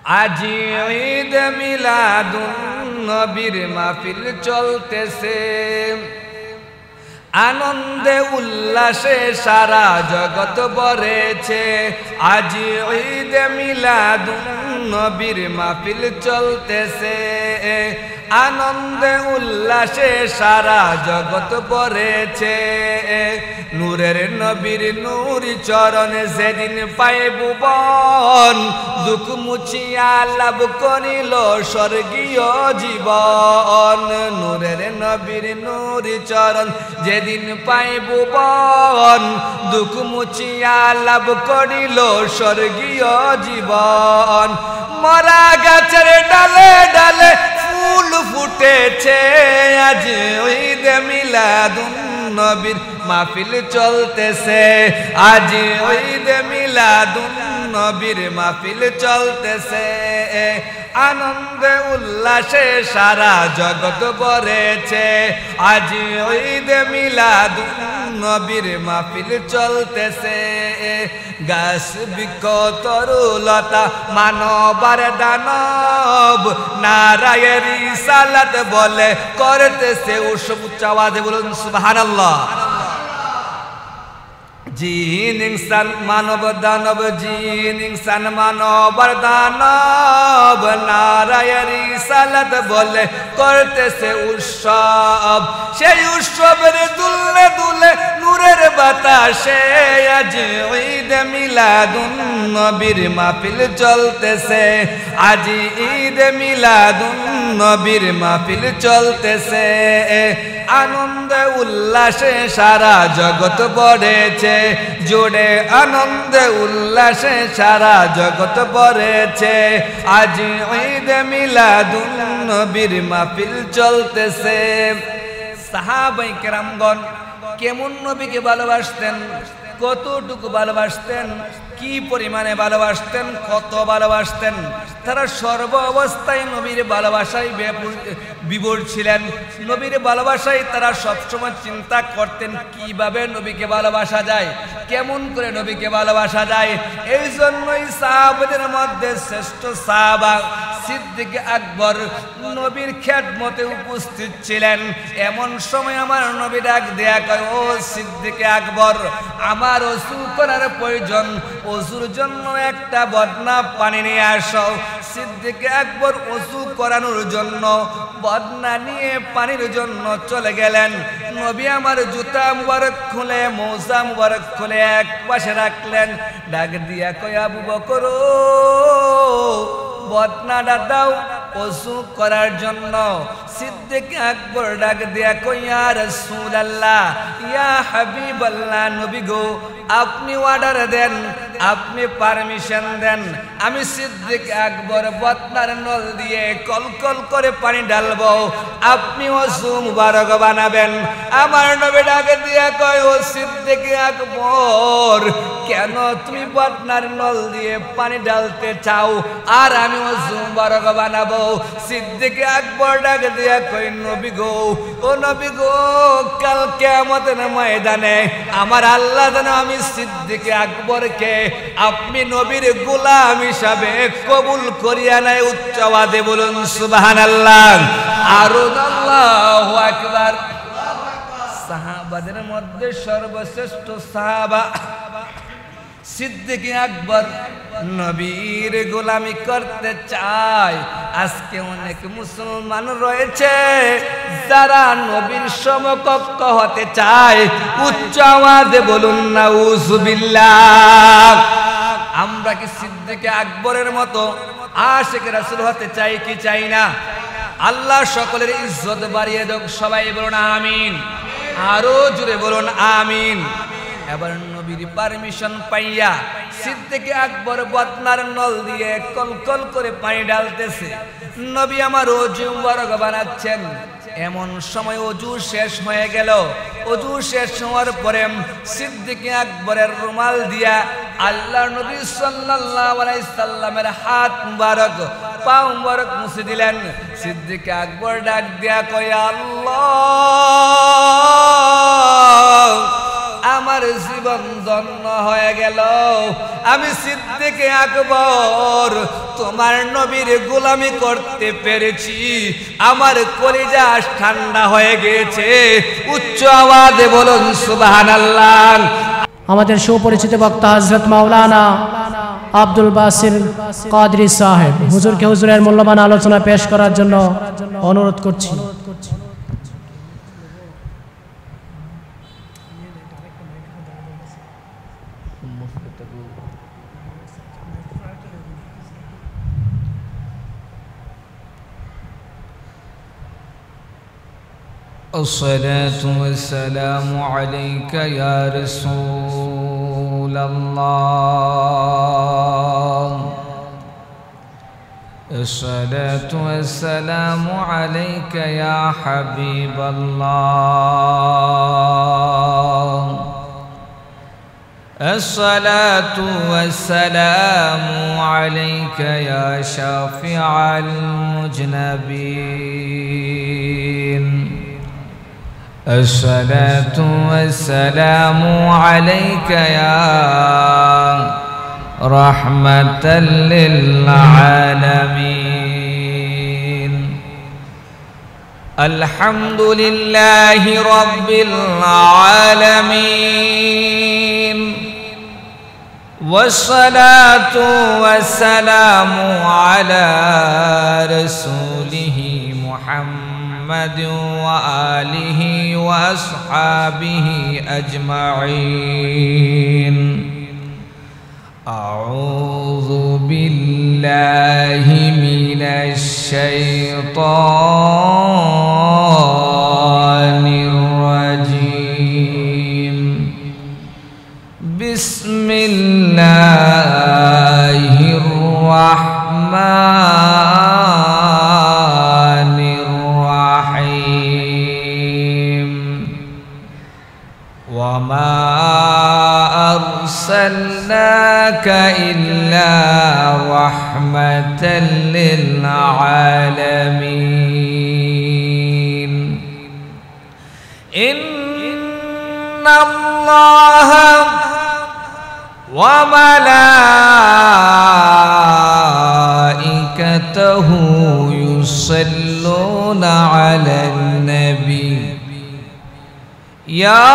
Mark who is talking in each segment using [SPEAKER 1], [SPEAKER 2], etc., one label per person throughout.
[SPEAKER 1] আজ ঈদ মিলাদুন নবীর মাহফিল চলতেছে, আনন্দে উল্লাসে সারা জগৎ ভরেছে। আজ ঈদ মিলাদুন নবীর মাহফিল চলতেছে, আনন্দে উল্লাসে সারা জগৎ ভরেছে। নূরের নবীর নূরি চরণ যেদিন পায়ে ভুবন, দুঃখ মুছিয়া লাভ করিল স্বর্গীয় জীবন। নূরের নবীর নূরি চরণ যেদিন পায়ে ভুবন, দুঃখ মুছিয়া লাভ করিল স্বর্গীয় জীবন। মরা গাছের ডালে ডালে ফুল ফুটেছে, আজ ঈদ মিলাদুন নবীর মাহফিল চলতেছে। আজ ঈদ মিলাদুন নবীর মাহফিল চলতেছে, আনন্দে উল্লাসে সারা জগৎ ভরেছে। আজ ঈদ মিলাদুন নবীর মাহফিল চলতেছে। গাছ বৃক্ষ তরুলতা মানবার দানব, নারায়ের রিসালাত বলে করতেছে উৎসব। উচ্চ আওয়াজে বলুন সুবহানাল্লাহ। জিন ইনসান মানব দানব, জিন ইনসান মানবার দানব, নারায়ের রিসালাত বলে করতেছে উৎসব। সেই উৎসবের দুলে দুলে নূরের বাতাসে আজ ঈদ মিলাদুন নবীর মাহফিল চলতেছে। আজ ঈদ মিলাদুন নবীর মাহফিল চলতেছে, আনন্দে উল্লাসে সারা জগৎ ভরেছে। জোড়ে আনন্দে উল্লাসে সারা জগৎ ভরেছে। আজ ঈদ মিলাদুন নবীর মাহফিল চলতেছে। সাহাবায়ে কেরামগণ কেমন নবীকে ভালোবাসতেন, কতটুকু ভালোবাসতেন, কি পরিমাণে ভালোবাসতেন, কত ভালোবাসতেন। তারা সর্ব অবস্থায় নবীর ভালোবাসায় বিভোর ছিলেন। নবীর ভালোবাসায় তারা সবসময় চিন্তা করতেন কিভাবে নবীকে ভালোবাসা যায়, কেমন করে নবীকে ভালোবাসা যায়। এই জন্যই সাহাবাদের মধ্যে শ্রেষ্ঠ সাহাবা সিদ্দিক আকবর নবীর খেদমতে উপস্থিত ছিলেন। এমন সময় আমার নবী ডাক দেয়া কয়, ও সিদ্দিক আকবর, আমার ওযু করার প্রয়োজন, ওযুর জন্য একটা বদনা পানি নিয়ে আসো। সিদ্দিক আকবর ওযু করানোর জন্য বদনা নিয়ে পানির জন্য চলে গেলেন। নবী আমার জুতা মুবারক খুলে, মোজা মুবারক খুলে এক পাশে রাখলেন। ডাক দিয়া কয়, আবু বকর, বদনাটা দাও ওযু করার জন্য। সিদ্দিক আকবর ডাক দিয়া কয়, ইয়া রাসূলুল্লাহ, ইয়া হাবিবাল্লাহ, নবী গো, আপনি অর্ডার দেন, আপনি পারমিশন দেন, আমি সিদ্দিক আকবর বদনার নল দিয়ে কলকল করে পানি ঢালবো, আপনি ওযু মুবারক বানাবেন। আমার নবী ডাক দিয়া কয়, ও সিদ্দিক আকবর, কেন তুমি বদনার নল দিয়ে পানি ঢালতে চাও আর আমি ওযু মুবারক বানাবো? সিদ্দিক আকবর ডাক দিয়া কয়, নবী গো, ও নবী গো, কাল কিয়ামতের ময়দানে আমার আল্লাহ যেন আমি সিদ্দিক আকবরকে আপনি নবীর গোলাম হিসাবে কবুল করিয়া নেয়। উচ্চ আওয়াজে বলুন সুবহানাল্লাহ। আরো আল্লাহু আকবার। সাহাবাদের মধ্যে সর্বশ্রেষ্ঠ সাহাবা সিদ্দিক আকবর নবীর গোলামি করতে চায়। আজকে অনেক মুসলমান রয়েছে যারা নবীর সমকক্ষ হতে চায়। উচ্চ আওয়াজে বলুন নাউযুবিল্লাহ। আমরা কি সিদ্দিক আকবরের মতো আশিক রাসূল হতে চাই কি চাই না? আল্লাহ সকলের ইজ্জত বাড়িয়ে দেখ। সবাই বলুন আমিন। আরো জোরে বলুন আমিন। এবার নবীর পারমিশন পাইয়া সিদ্দিক আকবর বদনার নল দিয়ে কলকল করে পানি ঢালতেছে। নবী আমার ওযু মুবারক বানাচ্ছেন। এমন সময় ওযু শেষ হয়ে গেল। ওযু শেষ হওয়ার পরে সিদ্দিক আকবরের রুমাল দিয়া আল্লাহর নবী সাল্লাল্লাহু আলাইহি সাল্লামের হাত মুবারক, পা মুবারক মুছে দিলেন। সিদ্দিক আকবর ডাক দিয়া কয়, আল্লাহ, আমার আমার জীবন ধন্য হয়ে গেল। আমি সিদ্দিক আকবর তোমার নবীর গোলামি করতে পেরেছি, আমার কলিজা ঠান্ডা হয়ে গেছে। উচ্চ আওয়াজে বলুন সুবহানাল্লাহ।
[SPEAKER 2] আমাদের সুপরিচিত বক্তা হযরত মাওলানা আব্দুল বাসির কাদরি সাহেব হুজুরকে হুজুরের মূল্যবান আলোচনা পেশ করার জন্য অনুরোধ করছি।
[SPEAKER 1] الصلاة والسلام عليك يا رسول الله، الصلاة والسلام عليك يا حبيب الله، الصلاة والسلام عليك يا شافع المذنبين، الصلاة والسلام عليك يا رحمة للعالمين. الحمد لله رب العالمين، والصلاة والسلام على رسوله محمد وآله وأصحابه أجمعين. أعوذ بالله من الشيطان الرجيم. بسم الله الرحمن الرحيم. وما أرسلناك إلا رحمة للعالمين. إن الله وملائكته يصلون على النبي يا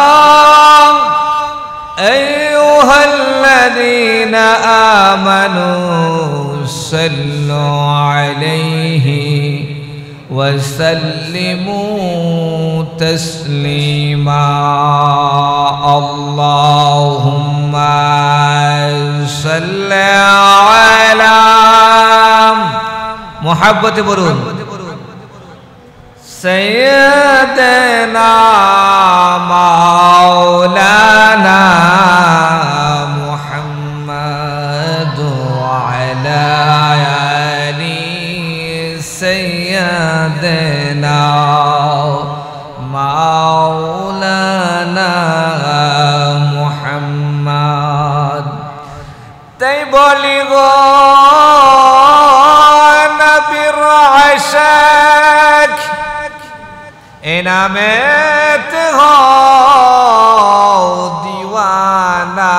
[SPEAKER 1] أيها الذين آمنوا صلوا عليه وسلموا تسليما. اللهم صل على محبت برون سيدنا مولانا محمد وعلى آل سيدنا مولانا محمد. তাই বলি গো নবীর আশিক এনামেত হও দিওয়ানা,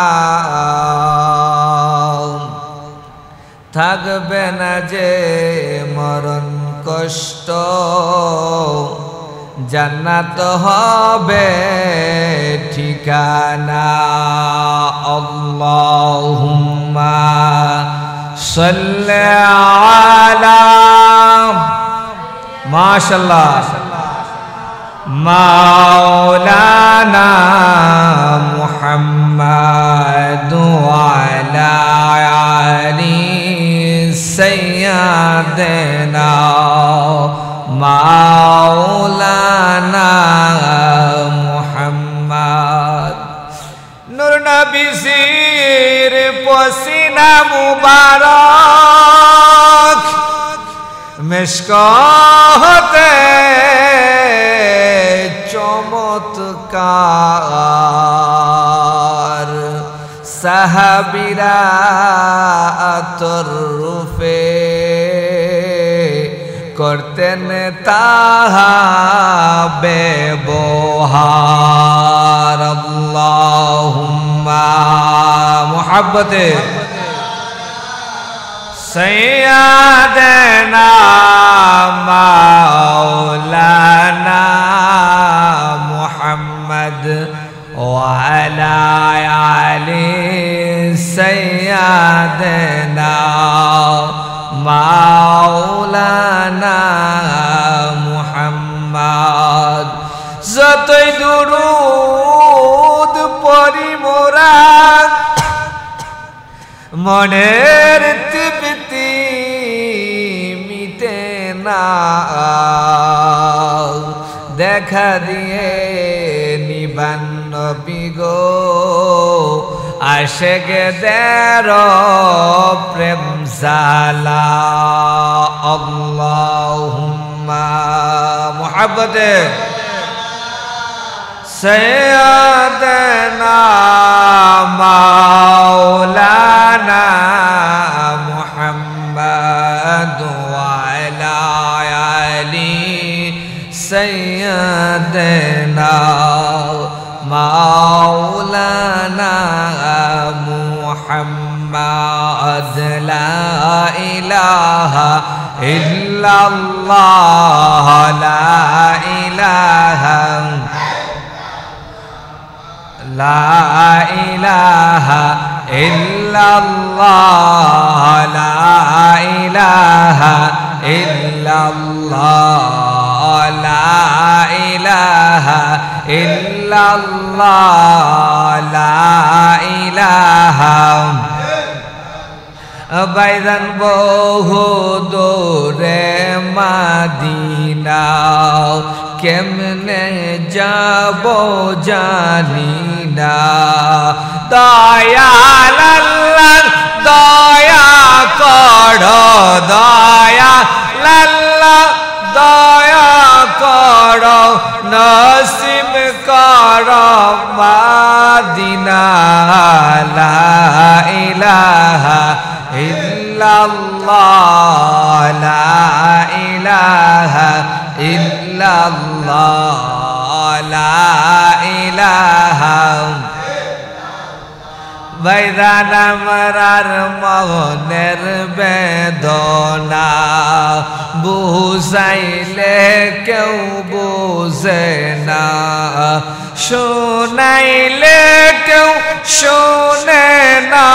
[SPEAKER 1] থাকবে না যে মরণ কষ্ট, জান্নাত হবে ঠিকানা। আল্লাহুম্মা সাল্লি আলা মাশাআল্লাহ মাওলানা মুহাম্মদ ওয়া আলা আলি সাইয়্যিদিনা মাওলানা মুহাম্মদ। নূর নবীর পসিনা মুবারক মিশকাতে চমৎকার, সাহাবীরা আতর রূপে করতেন তাহা ব্যবহার। আল্লাহু मोहब्बते सैयदना मौलाना मुहम्मद वाला आले सैयदना मौलाना मुहम्मद যতই দুরূদ পড়ি মোরা মনের তৃপ্তি মিটে না দেখা দিয়ে নিবান নবী গো আশেকে দের প্রেম জালা আল্লাহুম্মা মুহাব্বতে सैयदना मौलाना मुहम्मद वाला आली सैयदना मौलाना मुहम्मद ला इलाहा इल्लल्लाह ला इलाहा لا إله إلا الله لا إله إلا الله لا إله إلا الله لا إله বাইদান বহু দূরে মাদিনা কেমনে যাব জানি না দয়াল আল্লাহ দয়া করো দয়াল আল্লাহ দয়া করো নসিব করো মাদিনা লা ইলাহা ইল্লাল্লাহ লা ইলাহা ইল্লাল্লাহ লা ইলাহা বাইদান আমরার মনের বেদনা বুঝাইলে কেউ বুঝে না শোনাইলে কেউ শোনে না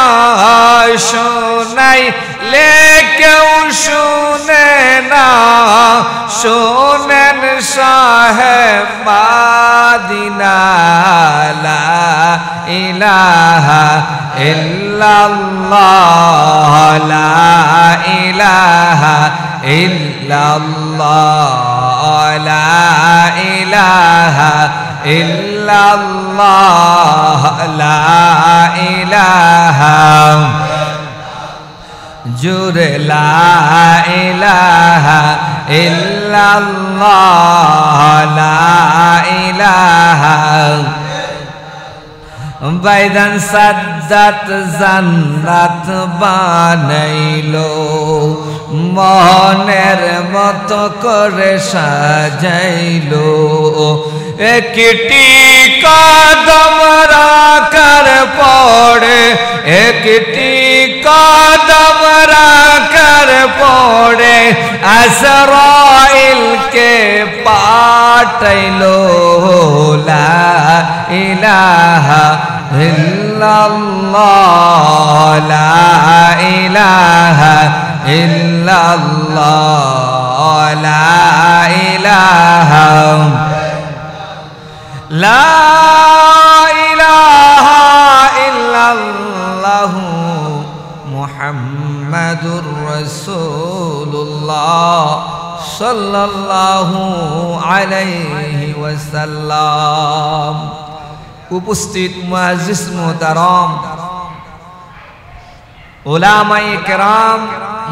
[SPEAKER 1] শোনাইলে কেউ শোনে না শোনেন সাহেব মাদিনা লা ইলাহা ইল্লাল্লাহ লা ইলাহা ইল্লাল্লাহ লা ইলাহা ইল্লাল্লাহ লা ইলাহা জুরে লা ইলাহা ইল্লাল্লাহ লা ইলাহা বাইদান সাজ্জাত জান্নাত বানাইলো মনের মতো করে সাজাইলো একটি কদম রাখার পড়ে একটি কদম রাখার পড়ে আজরাইলকে পাঠাইলো লা ইলাহা ইল্লাল্লাহ লা ইলাহা ইল্লাল্লাহ লা ইলাহা লা ইলাহা ইল্লাল্লাহু মুহাম্মাদুর রাসূলুল্লাহ সাল্লাল্লাহু আলাইহি ওয়াসাল্লাম। উপস্থিত মুআজ্জিজ মুহতারাম, উলামায়ে কেরাম,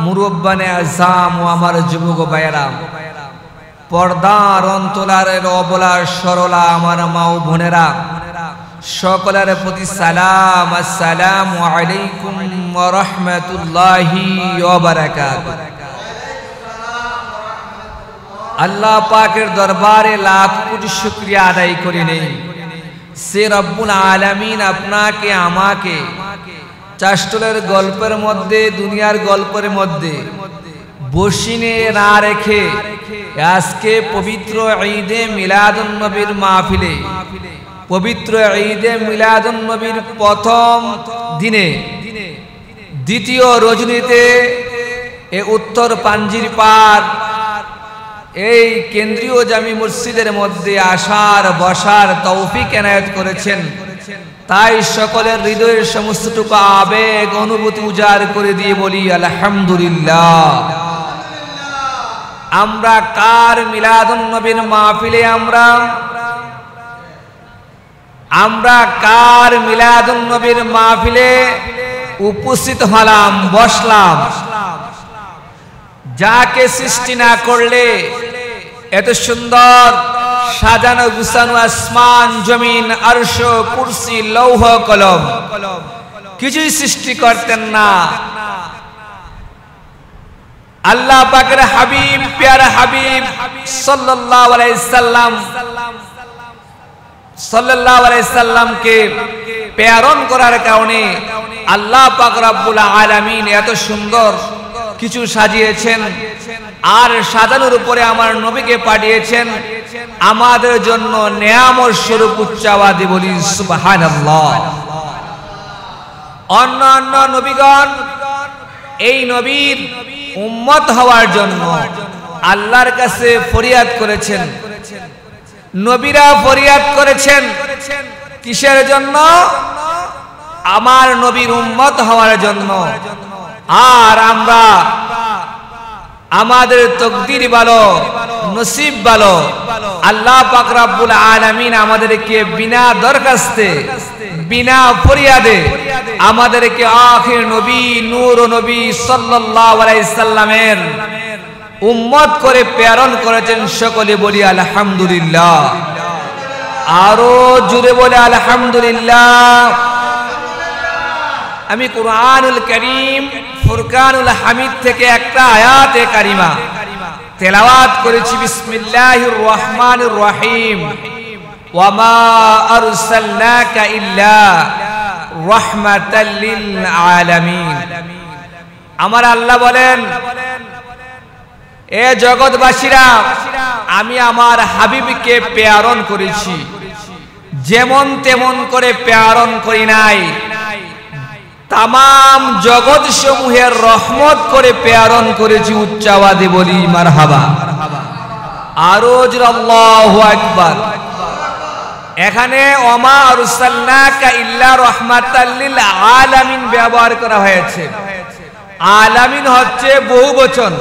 [SPEAKER 1] মুরব্বানে আযম ও আমার যুবক ভাইয়েরা, পর্দার অন্তরালের অবলা সরলা আমার মা ও বোনেরা, সকলের প্রতি সালাম, আসসালামু আলাইকুম ওয়া রাহমাতুল্লাহি ওয়া বারাকাতুহু। আল্লাহ পাকের দরবারে লাখ কোটি শুকরিয়া আদায় করে নেই। সে রব্বুল আলামিন আপনাকে আমাকে চাষ্টলের গল্পের মধ্যে, দুনিয়ার গল্পের মধ্যে বসিনে না রেখে আজকে পবিত্র ঈদে মিলাদুন নবীর মাহফিলে, পবিত্র ঈদে মিলাদুন নবীর প্রথম দিনে, দ্বিতীয় রজনীতে এ উত্তর পাঞ্জির পার এই কেন্দ্রীয় জামি মসজিদের মধ্যে আসার বসার তৌফিক এনায়েত করেছেন। তাই সকলের হৃদয়ের সমস্তটুকু আবেগ অনুভূতি উজাড় করে দিয়ে বলি আলহামদুলিল্লাহ। আমরা কার মিলাদুন নবীর মাহফিলে আমরা কার মিলাদুন নবীর মাহফিলে উপস্থিত হলাম, বসলাম? যাকে সৃষ্টি না করলে এত সুন্দর সাজানো গুছানো আসমান জমিন আরশ কুরসি লৌহ কলম কিছুই সৃষ্টি করতেন না। আল্লাহ পাকের হাবিব, প্যারা হাবিব সাল্লাল্লাহু আলাইহি সাল্লামকে প্রেরণ করার কারণে আল্লাহ পাক রব্বুল আলামিন এত সুন্দর কিছু সাজিয়েছেন। আর সাজানোর উপরে আমার নবীকে পাঠিয়েছেন আমাদের জন্য নেয়ামত স্বরূপ। উচ্চাবাদী বলি সুবহানাল্লাহ। অন্যান্য নবীগণ এই নবীর উম্মত হওয়ার জন্য আল্লাহর কাছে ফরিয়াদ করেছেন। নবীরা ফরিয়াদ করেছেন কিসের জন্য? আমার নবীর উম্মত হওয়ার জন্য। আর আমরা আমাদের তকদির ভালো, নসিব ভালো, আল্লাহ পাক রব্বুল আলামিন আমাদেরকে বিনা দরখাস্তে, বিনা ফরিয়াদে আমাদেরকে আখির নবী, নূর নবী সাল্লাল্লাহু আলাইহি সাল্লামের উম্মত করে প্রেরণ করেছেন। সকলে বলি আলহামদুলিল্লাহ। আরো জোরে বলে আলহামদুলিল্লাহ। আমি কুরআনুল কারীম ফুরকানুল হামিদ থেকে একটা আয়াতে কারিমা তেলাওয়াত করেছি। বিসমিল্লাহির রহমানির রহিম। ওয়া মা আরসালনাকা ইল্লা রাহমাতাল লিল আলামিন। আমার আল্লাহ বলেন, এ জগৎবাসীরা, আমি আমার হাবিবকে প্রেরণ করেছি, যেমন তেমন করে প্রেরণ করি নাই, তামাম জগৎ সমূহের রহমত করে প্রেরণ করেছি। উচ্চাবাদী বলি মারহাবা। আরো জোরে আল্লাহু আকবার। এখানে ওমা আরসালনাকা ইল্লা রাহমাতাল লিল আলামিন ব্যবহার করা হয়েছে। আলামিন হচ্ছে বহু বচন,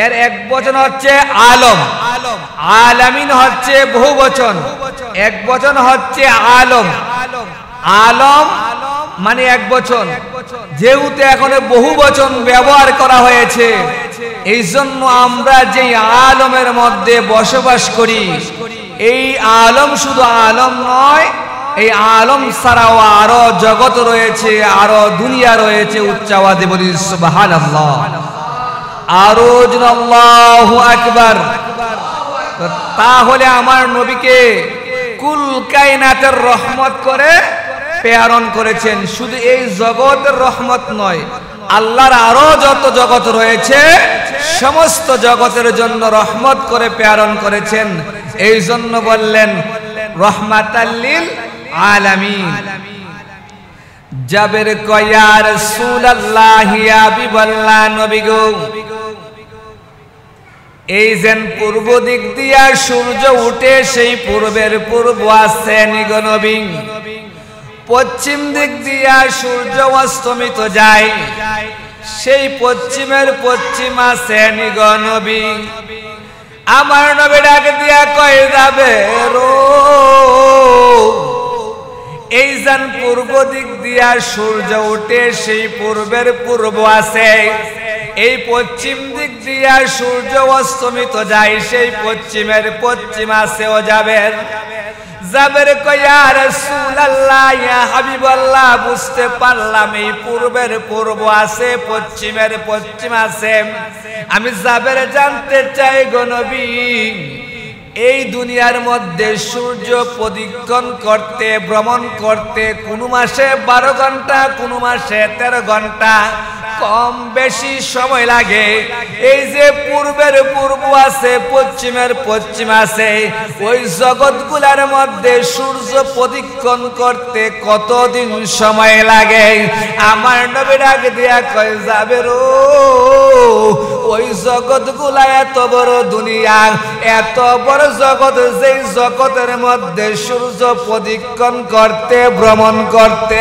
[SPEAKER 1] এর এক বচন হচ্ছে আলম। আলামিন হচ্ছে বহু বচন, এক বচন হচ্ছে আলম। আলম মানে এক বচন, যেহেতু এখন বহু বচন ব্যবহার করা হয়েছে, এই জন্য আমরা যে আলমের মধ্যে বসবাস করি, এই আলম শুধু আলম নয়, এই আলম ছাড়াও আরো জগৎ রয়েছে, আরো দুনিয়া রয়েছে। উচ্চাবাদী বলি সুবহানাল্লাহ। আরো জোরে আল্লাহু আকবার। তাহলে আমার নবীকে কুল কায়নাতের রহমত করে প্রেরণ করেছেন। শুধু এই জগতের রহমত নয়, আল্লাহর আরো যত জগৎ রয়েছে সমস্ত জগতের জন্য রহমত করে প্রেরণ করেছেন। এই জন্য বললেন রহমাতাল লিল আলামিন। জাবের কয়া রাসূলুল্লাহ ইয়া হাবিবাল্লাহ, নবী গো, এই যেন পূর্ব দিক দিয়া সূর্য উঠে, সেই পূর্বের পূর্ব আছে নিগ নবী, পশ্চিম দিক দিয়া সূর্য অস্তমিত যায়, সেই পশ্চিমের পশ্চিম আছে নিগ নবী। আমার নবী ডাক দিয়া কয় যাবে রো, এই যেন পূর্ব দিক দিয়া সূর্য উঠে, সেই পূর্বের পূর্ব আছে, এই পশ্চিম দিক দিয়া সূর্য অস্তমিত যায়, সেই পশ্চিমের পশ্চিম আছে ও যাবের। জাবের কয়া রাসূলুল্লাহ ইয়া হাবিবাল্লাহ, বুঝতে পারলাম এই পূর্বের পূর্ব আছে, পশ্চিমের পশ্চিম আছে। আমি জাবের জানতে চাই গো নবী, এই দুনিয়ার মধ্যে সূর্য প্রদক্ষিণ করতে ভ্রমণ করতে কোন মাসে 12 ঘন্টা কোন মাসে 13 ঘন্টা কম বেশি সময় লাগে। এই যে পূর্বের পূর্ব আছে পশ্চিমের পশ্চিম আছে, ওই জগৎগুলার মধ্যে সূর্য প্রদক্ষিণ করতে কতদিন সময় লাগে? আমার নবী ডাক দিয়া কয় যাবেরো ওই জগৎগুলা এত বড় দুনিয়া, এত বড় জগৎ, যেই জগতের মধ্যে সূর্য প্রদক্ষিণ করতে ভ্রমণ করতে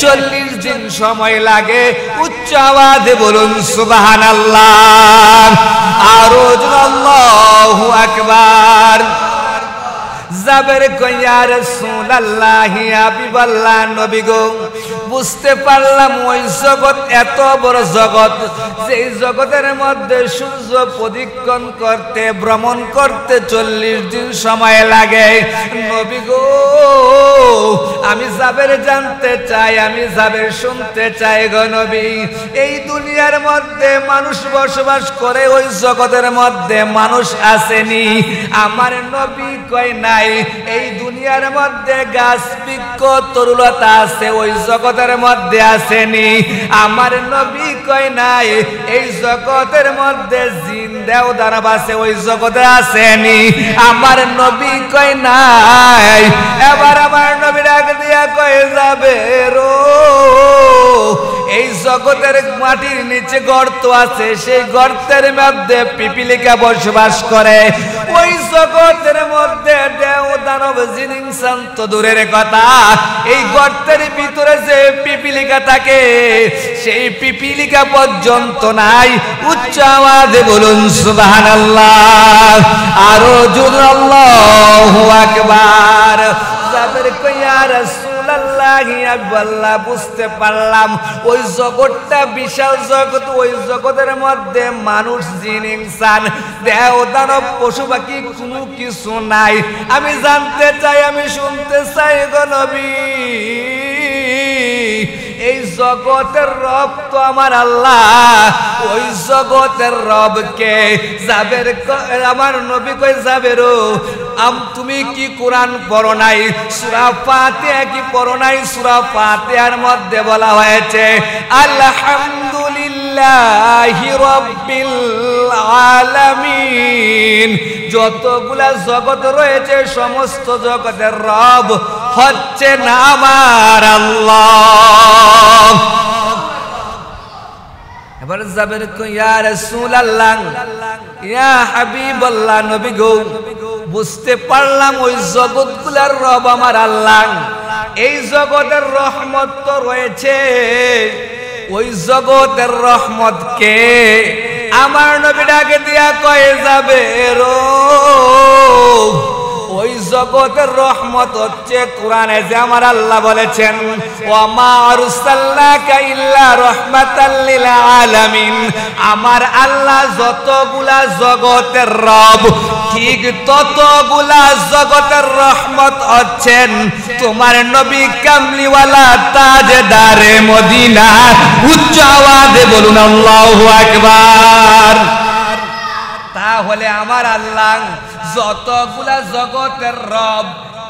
[SPEAKER 1] 40 দিন সময় লাগে। উচ্চ আওয়াজে বলুন সুবহানাল্লাহ, আরো আল্লাহু আকবার। জাবের কয় ইয়া রাসূলুল্লাহ হাবিবাল্লাহ নবী গো, বুঝতে পারলাম ওই জগৎ এত বড় জগৎ, যেই জগতের মধ্যে সূর্য প্রদক্ষিণ করতে ভ্রমণ করতে 40 দিন সময় লাগে। নবী গো আমি জাবের জানতে চাই, আমি জাবের শুনতে চাই গো নবী, এই দুনিয়ার মধ্যে মানুষ বসবাস করে, ওই জগতের মধ্যে মানুষ আসেনি? আমার নবী কয় নাই। এই দুনিয়ার মধ্যে গাছ বৃক্ষ তরুলতা আছে, ওই জগতের মধ্যে আসেনি? আমার নবী কয় নাই। এই জগতের মধ্যে জিন দেও দানব আছে, ওই জগতে আসেনি? আমার নবী কয় নাই। এবার আমার নবী ডাক দিয়া কয়ে যাবে রো এই জগতের মাটির নিচে গর্ত আছে, সেই গর্তের মধ্যে পিপিলিকা বসবাস করে। ওই জগতের মধ্যে দেও দানব জিন ইনসান তো দূরের কথা, এই গর্তের ভিতরে যে পিপিলিকা থাকে সেই পিপিলিকা পর্যন্ত নাই। উচ্চ আওয়াজে বলুন সুবহানাল্লাহ, আরো জোরে আল্লাহু আকবার। জাবের কয় ইয়া রাসূলুল্লাহ আল্লাহ বুঝতে পারলাম ওই জগৎটা বিশাল জগৎ, ওই জগতের মধ্যে মানুষ জিন ইনসান দেও দানব পশু পাখি কোনো কিছু নাই। আমি জানতে চাই, আমি শুনতে চাই গো নবী, এই জগতের রব তো আমার আল্লাহ, ওই জগতের রবকে জাবের আমার নবী কই যাবেরো তুমি কি কোরআন পড়ো নাই? সূরা ফাতিহা কি পড়ো নাই? সূরা ফাতিহার মধ্যে বলা হয়েছে আলহামদুলিল্লাহি রাব্বিল আলামিন। যতগুলা জগৎ রয়েছে সমস্ত জগতের রব হচ্ছেন আমার আল্লাহ। এবার জাবের কয় ইয়া রাসূলুল্লাহ ইয়া হাবিবাল্লাহ নবী গো, বুঝতে পারলাম ওই জগৎগুলার রব আমার আল্লাহ। এই জগতের রহমত তো রয়েছে, ওই জগতের রহমতকে আমার নবী ডাকে দিয়া কয়ে যাবে রো ওই জগতের রহমত হচ্ছে কোরআনে যে আমার আল্লাহ বলেছেন ওয়া মা আরসালনাকা ইল্লা রাহমাতাল লিল আলামিন। আমার আল্লাহ যতগুলা জগতের রব ঠিক ততগুলা জগতের রহমত হচ্ছেন তোমার নবী কামলিওয়ালা তাজদারে মদিনা। উচ্চ আওয়াজে বলুন আল্লাহু আকবার। তাহলে আমার আল্লাহ যতগুলা জগতের রব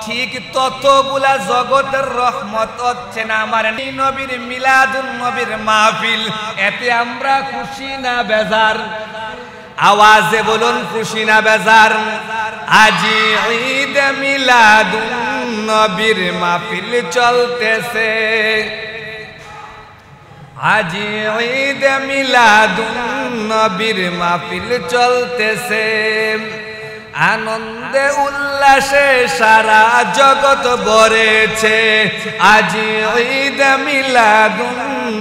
[SPEAKER 1] ঠিক ততগুলা জগতের রহমত হচ্ছেন আমার নবীর মিলাদুন নবীর মাহফিল। এতে আমরা খুশি না বেজার? আওয়াজে বলুন খুশি না বেজার? আজি ঈদ মিলাদুন নবীর মাহফিল চলতেছে, আজি ঈদ মিলাদুন নবীর মাহফিল চলতেছে। আনন্দে উল্লাসে সারা জগৎ ভরেছে, আজি ঈদ মিলাদুন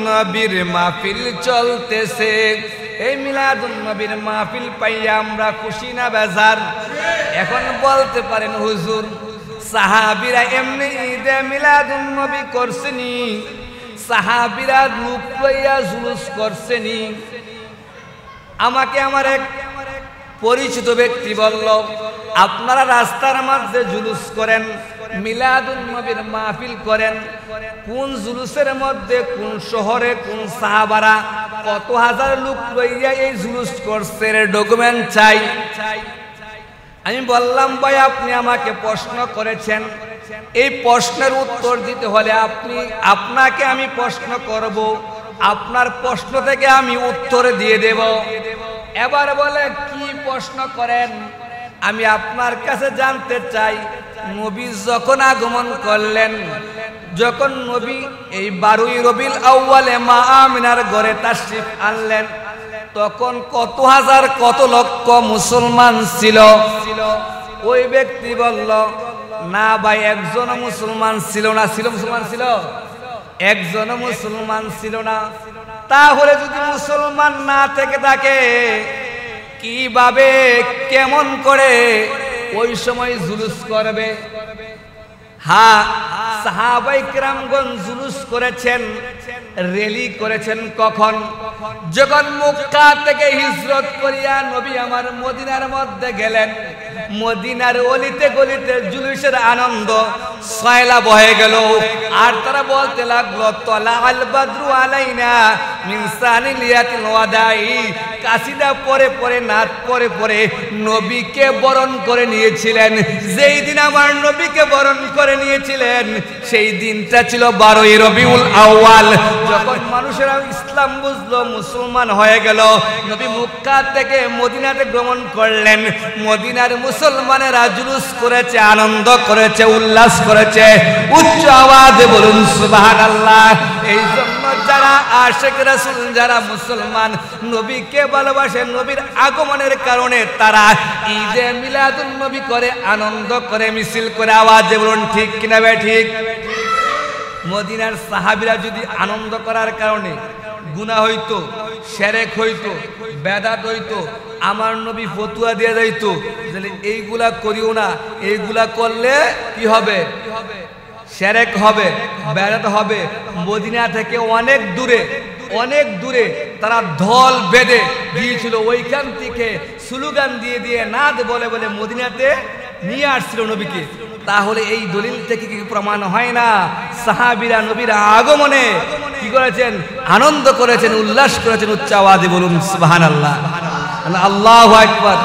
[SPEAKER 1] নবীর মাহফিল চলতেছে। এই মিলাদুন নবীর মাহফিল পাইয়া আমরা খুশি না বেজার? এখন বলতে পারেন হুজুর সাহাবীরা এমনি ঈদে মিলাদুন নবী করছেনি, সাহাবীরা লোক লইয়া জুলুস করছেনি? আমাকে আমার এক পরিচিত ব্যক্তি বলল আপনারা রাস্তার মধ্যে জুলুস করেন, মিলাদুন নবীর মাহফিল করেন, কোন জুলুসের মধ্যে কোন শহরে কোন সাহাবারা কত হাজার লোক লইয়া এই জুলুস করছে, ডকুমেন্ট চাই। আমি বললাম ভাই আপনি আমাকে প্রশ্ন করেছেন, এই প্রশ্নের উত্তর দিতে হলে আপনাকে আমি প্রশ্ন করব, আপনার প্রশ্ন থেকে আমি উত্তর দিয়ে দেব। এবার বলে কি প্রশ্ন করেন? আমি আপনার কাছে জানতে চাই, নবী যখন আগমন করলেন, যখন নবী এই 12ই রবিউল আউয়ালে মা আমিনার ঘরে তাশরিফ আনলেন, তখন কত হাজার কত লক্ষ মুসলমান ছিল? ওই ব্যক্তি বলল, না ভাই একজন মুসলমান ছিল না। ছিল মুসলমান ছিল? একজন মুসলমান ছিল না। তাহলে যদি মুসলমান না থেকে থাকে, কিভাবে কেমন করে ওই সময় জুলুস করবে? হ্যাঁ, সাহাবায়ে কেরামগণ জুলুস করেছেন, র্যালি করেছেন। কখন? যখন মক্কা থেকে হিজরত করিয়া নবী আমার মদিনার মধ্যে গেলেন, মদিনার অলিতে গলিতে জুলুসের আনন্দ সয়লা বহে গেল। আর তারা বলতে লাগলো, তলা আল বাদরু আলাইনা মিন সানিলিয়াতিল ওয়াদাই। কাসিদা পরে পরে, নাত পরে পরে নবীকে বরণ করে নিয়েছিলেন। যেই দিন আমার নবীকে বরণ করে নিয়েছিলেন, সেই দিনটা ছিল 12ই রবিউল আউয়াল। যখন মানুষেরা ইসলাম বুঝলো, মুসলমান হয়ে গেল, নবী মক্কা থেকে মদিনাতে গমন করলেন। মদিনার মুসলমানেরা জুলুস করেছে, আনন্দ করেছে, উল্লাস করেছে। উচ্চ আওয়াজে বলুন সুবহানাল্লাহ। এই জন্য যারা আশিক রাসূল, যারা মুসলমান, নবীকে ভালোবাসে, নবীর আগমনের কারণে তারা ঈদে মিলাদুন নবী করে, আনন্দ করে, মিছিল করে। আওয়াজে বলুন ঠিক কিনা বে ঠিক? মদিনার সাহাবীরা যদি আনন্দ করার কারণে গুনাহ হইতো, শিরক হইতো, বেদাত হইতো, আমার নবী ফতোয়া দিয়ে যাইতো যে এইগুলা করিও না, এইগুলা করলে কি হবে? শিরক হবে, বেদাত হবে। মদিনা থেকে অনেক দূরে তারা ঢোল বেঁধে গিয়েছিল, ওইখান থেকে স্লোগান দিয়ে দিয়ে, নাদ বলে বলে মদিনাতে নিয়ে আসছিল নবীকে। তাহলে এই দলিল থেকে কি প্রমাণ হয় না সাহাবীরা নবীর আগমনে কি করেছেন? আনন্দ করেছেন, উল্লাস করেছেন। উচ্চ আওয়াজে বলুন সুবহানাল্লাহ, আল্লাহু আকবার।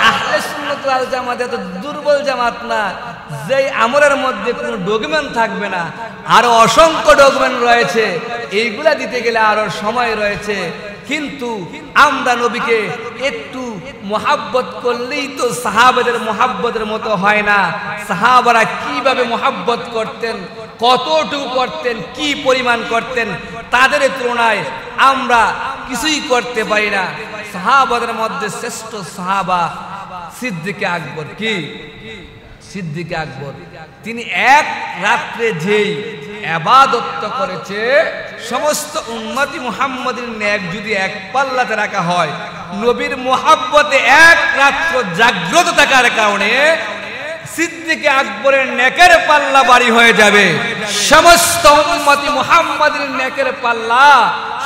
[SPEAKER 1] আহলে সুন্নাত ওয়াল জামাত এত দুর্বল জামাত না যেই আমলের মধ্যে কোনো ডকুমেন্ট থাকবে না। আরো অসংখ্য ডকুমেন্ট রয়েছে, এইগুলা দিতে গেলে আরো সময় রয়েছে। কিন্তু আমরা নবীকে একটু মোহাব্বত করলেই তো সাহাবাদের মোহাব্বতের মতো হয় না। সাহাবারা কিভাবে মোহাব্বত করতেন, কতটুকু করতেন, কি পরিমাণ করতেন, তাদের তুলনায় আমরা কিছুই করতে পারি না। সাহাবাদের মধ্যে শ্রেষ্ঠ সাহাবা সিদ্দিক আকবর। কি? সিদ্দিক আকবর। তিনি এক রাত্রে যেই ইবাদত করেছে, সমস্ত উম্মতি মুহাম্মাদের নেক যদি এক পাল্লাতে রাখা হয়, নবীর মুহাব্বতে এক রাত্র জাগ্রত থাকার কারণে সিদ্দিক আকবরের নেকের পাল্লা ভারী হয়ে যাবে, সমস্ত উম্মতি মুহাম্মাদের নেকের পাল্লা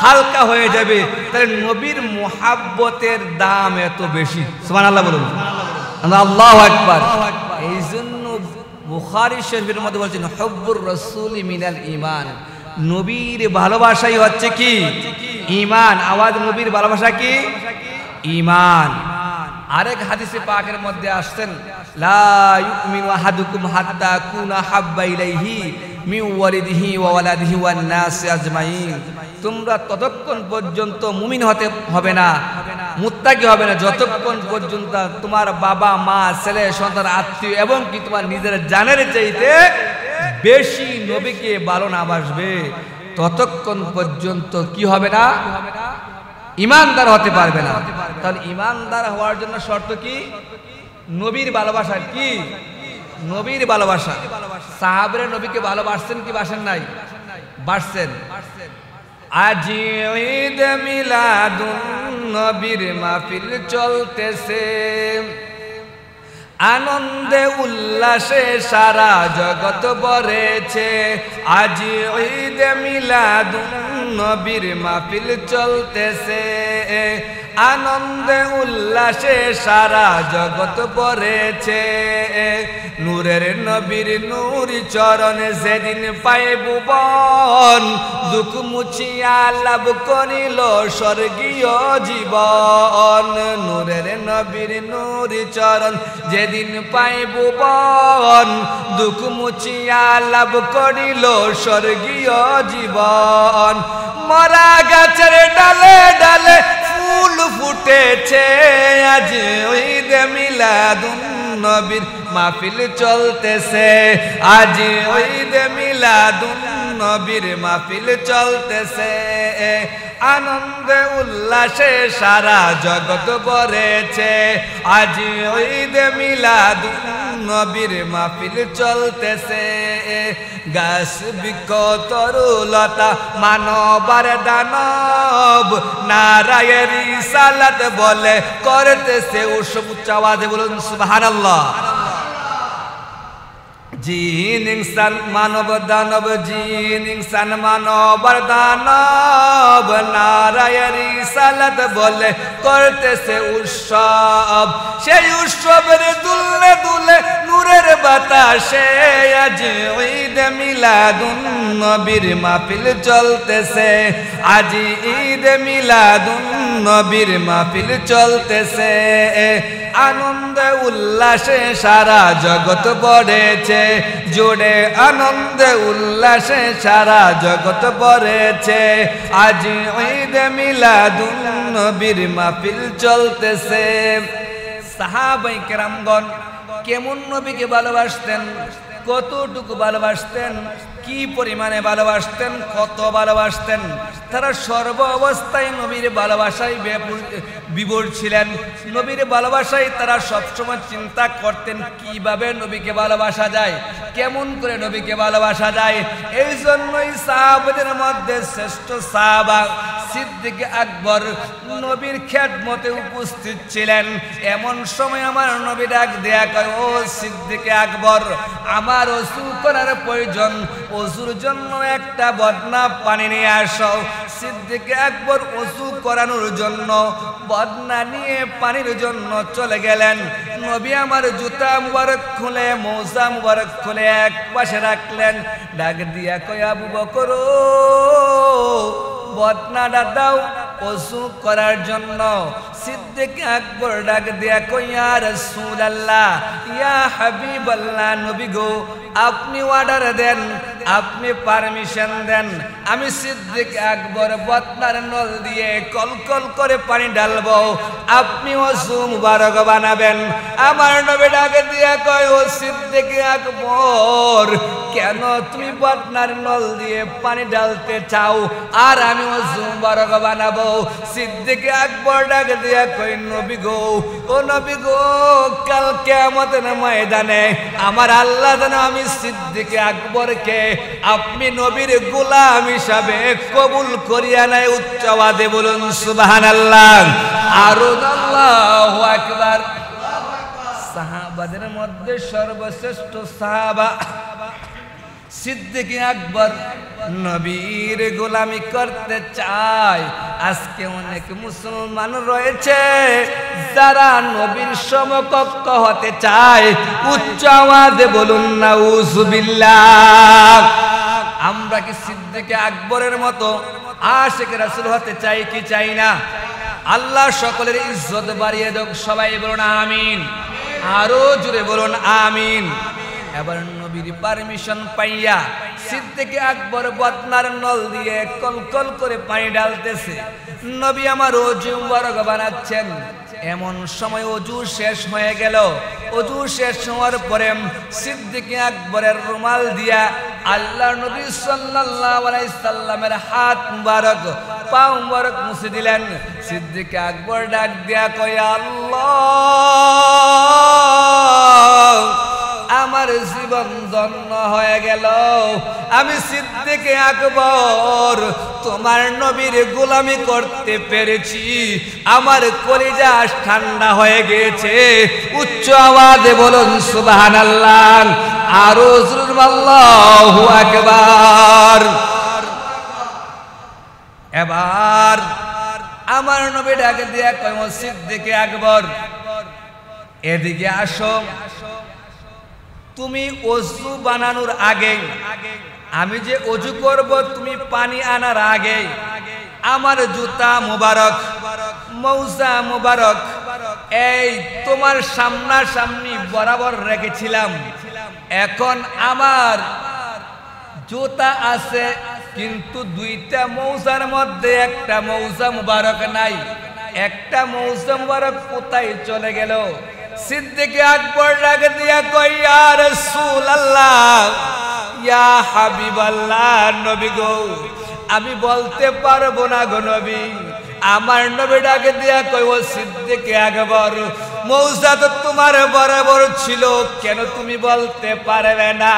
[SPEAKER 1] হালকা হয়ে যাবে। তাহলে নবীর মুহাব্বতের দাম এত বেশি। সুবহানাল্লাহ বলুন, আল্লাহু আকবার। এই জন্য বুখারী শরীফের মধ্যে বলছেন, হুব্বুর রাসূলি মিনাল ঈমান। নবীর ভালোবাসাই হচ্ছে কি? ঈমান। আওয়াজ, নবীর ভালোবাসা কি? ঈমান। আরেক হাদিসে পাকের মধ্যে আসছেন, লা ইউমিনু আহাদুকুম হাত্তা কুনা হাব্বা ইলাইহি মিন ওয়ালিদিহি ওয়া ওয়ালাদিহি ওয়ান নাস আজমাইন। তোমরা ততক্ষণ পর্যন্ত মুমিন হতে হবে না, মুত্তাকি হবে না, যতক্ষণ পর্যন্ত তোমার বাবা মা, ছেলে সন্তান, আত্মীয় এবং কি তোমার নিজের জানের চাইতে বেশি নবীকে ভালো না বাসবে, ততক্ষণ পর্যন্ত কি হবে না? ঈমানদার হতে পারবে না। তাহলে ঈমানদার হওয়ার জন্য শর্ত কি? নবীর ভালোবাসা। কি? নবীর ভালোবাসা। সাহাবারা নবীকে ভালোবাসছেন কি বাসেন নাই? বাসছেন। আজ ঈদ মিলাদুন নবীর মাহফিল চলতেছে, আনন্দে উল্লাসে সারা জগৎ ভরেছে। আজ ঈদ মিলাদুন নবীর মাহফিল চলতেছে, আনন্দে উল্লাসে সারা জগৎ ভরেছে। নূরের নবীর নূরি চরণে যেদিন পায় ভুবন, দুঃখ মুছিয়া লাভ করিল স্বর্গীয় জীবন। নূরের নবীর নূরি চরণ যেদিন পায় ভুবন, দুঃখ মুছিয়া লাভ করিল স্বর্গীয় জীবন। মরা গাছের ডালে ডালে ফুল ফুটেছে, আজ ঈদে মিলাদুন নবীর মাহফিল চলতেছে। আজ ঈদে মিলাদুন নবীর মাহফিল চলতেছে। আনন্দে উল্লাসে সারা জগৎ ভরেছে। আজ ঈদে মিলাদুন নবীর মাহফিল চলতেছে। গাছ বৃক্ষ তরুলতা মানবার দানব, নারায়ের রিসালাত বলে করতেছে উৎসব। উচ্চ আওয়াজে বলুন সুবহানাল্লাহ। জিন ইনসান মানব দানব, জিন ইনসান মানবার দানব, নারায়ের রিসালাত বলে করতেছে উৎসব। সেই উৎসবের দুলে দুলে নূরের বাতাসে আজ ঈদে মিলাদুন নবীর মাহফিল চলতেছে। আজ ঈদে মিলাদুন নবীর মাহফিল চলতেছে। আনন্দে উল্লাসে সারা জগৎ ভরেছে, জোড়ে আনন্দে উল্লাসে সারা জগৎ ভরেছে। আজ ঈদে মিলাদুন নবীর মাহফিল চলতেছে। সাহাবায়ে কেরামগণ কেমন নবীকে ভালোবাসতেন, কতটুকু ভালোবাসতেন, কি পরিমাণে ভালোবাসতেন, কত ভালোবাসতেন। তারা সর্ব অবস্থায় নবীর ভালোবাসায় বিভোর ছিলেন। নবীর ভালোবাসায় তারা সবসময় চিন্তা করতেন কিভাবে নবীকে ভালোবাসা যায়, কেমন করে নবীকে ভালোবাসা যায়। এই জন্যই সাহাবাদের মধ্যে শ্রেষ্ঠ সাহাবা সিদ্দিক আকবর নবীর খেদমতে উপস্থিত ছিলেন। এমন সময় আমার নবী ডাক দেয়া কয়, ও সিদ্দিক আকবর, আমার ওযু করার প্রয়োজন, ওযুর জন্য একটা বদনা পানি নিয়ে আসো। সিদ্দিক আকবর ওযু করানোর জন্য বদনা নিয়ে পানির জন্য চলে গেলেন। নবী আমার জুতা মুবারক খুলে, মোজা মুবারক খুলে এক পাশে রাখলেন। ডাক দিয়া কয়, আবু বকর, বদনাটা দাও ওযু করার জন্য। সিদ্দিক আকবর ডাক দিয়া কয়, ইয়া রাসূলুল্লাহ, ইয়া হাবিবাল্লাহ, নবী গো, আপনি অর্ডার দেন, আপনি পারমিশন দেন, আমি সিদ্দিক আকবর বদনার নল দিয়ে কলকল করে পানি ঢালবো, আপনি ওযু মুবারক বানাবেন। আমার নবী ডাক দিয়া কয়, ও সিদ্দিক আকবর, কেন তুমি বদনার নল দিয়ে পানি ঢালতে চাও আর আমি ওযু মুবারক বানাবো? সিদ্দিক আকবর ডাক দিয়া কয়, নবী গো, ও নবী গো, কাল কিয়ামতের ময়দানে আমার আল্লাহ যেন আমি সিদ্দিক আকবরকে আপনি নবীর গোলাম হিসাবে কবুল করিয়া নেয়। উচ্চ আওয়াজে বলুন সুবহানাল্লাহ। আরো আল্লাহু আকবার। সাহাবাদের মধ্যে সর্বশ্রেষ্ঠ সাহাবা সিদ্দিক আকবর নবীর গোলামি করতে চায়। আজকে অনেক মুসলমান রয়েছে যারা নবীর সমকক্ষ হতে চায়। উচ্চ আওয়াজে বলুন নাউযুবিল্লাহ। আমরা কি সিদ্দিক আকবরের মতো আশিক রাসূল হতে চাই কি চাই না? আল্লাহ সকলের ইজ্জত বাড়িয়ে দেখ। সবাই বলুন আমিন। আরো জোরে বলুন আমিন। এবার নবীর পারমিশন পাইয়া সিদ্দিক আকবর বদনার নল দিয়ে কলকল করে পানি ঢালতেছে। নবী আমার ওযু মুবারক বানাচ্ছেন। এমন সময় ওযু শেষ হয়ে গেল। ওযু শেষ হওয়ার পরে সিদ্দিক আকবরের রুমাল দিয়া আল্লাহর নবী সাল্লাল্লাহু আলাইহি সাল্লামের হাত মুবারক, পা মুবারক মুছে দিলেন। সিদ্দিক আকবর ডাক দিয়া কয়, আল্লাহ, আমার জীবন ধন্য হয়ে গেল। আমি সিদ্দিক আকবর তোমার নবীর গোলামি করতে পেরেছি। আমার কলিজা ঠান্ডা হয়ে গেছে। উচ্চ আওয়াজে বলুন সুবহানাল্লাহ। আরো জোরে আল্লাহু আকবার। এবার আমার নবী ডাকে দিয়া কয় ও সিদ্দিক আকবর এদিকে আসো, তুমি ওযু বানানোর আগে, আমি যে ওযু করব তুমি পানি আনার আগে আমার জুতা মুবারক মৌজা মুবারক এই তোমার সামনাসামনি বরাবর রেখেছিলাম। এখন আমার জুতা আছে কিন্তু দুইটা মৌজার মধ্যে একটা মৌজা মুবারক নাই। একটা মৌজা মুবারক কোথায় চলে গেল? সিদ্দিক আকবর ডাক দিয়া কই ইয়া রাসূলুল্লাহ, ইয়া হাবিবাল্লাহ, নবী গো আমি বলতে পারবো না গো নবী। আমার নবী ডাকে দিয়া কই ও সিদ্দিক আকবর, মৌজা তো তোমার বরাবর ছিল, কেন তুমি বলতে পারবে না?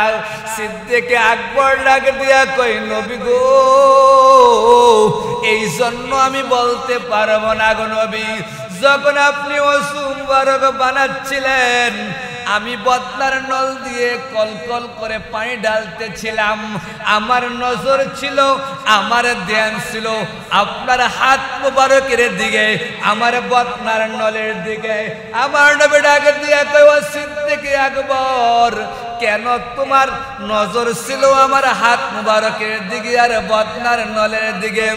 [SPEAKER 1] সিদ্দিক আকবর ডাকে দিয়া কই নবী গো এই জন্য আমি বলতে পারবো না গো নবী। যখন আপনি ওযু মুবারক বানাচ্ছিলেন আমি বদনার নল দিয়ে কলকল করে পানি ঢালতেছিলাম, আমার নজর ছিল, আমার ধ্যান ছিল আপনার হাত মুবারকের দিকে, আমার বদনার নলের দিকে। আমার নবী ডাকে দিয়া কই ও সিদ্দিক আকবর, কেন তোমার নজর ছিল আমার হাত মুবারকের দিকে আর বদনার নলের দিকে?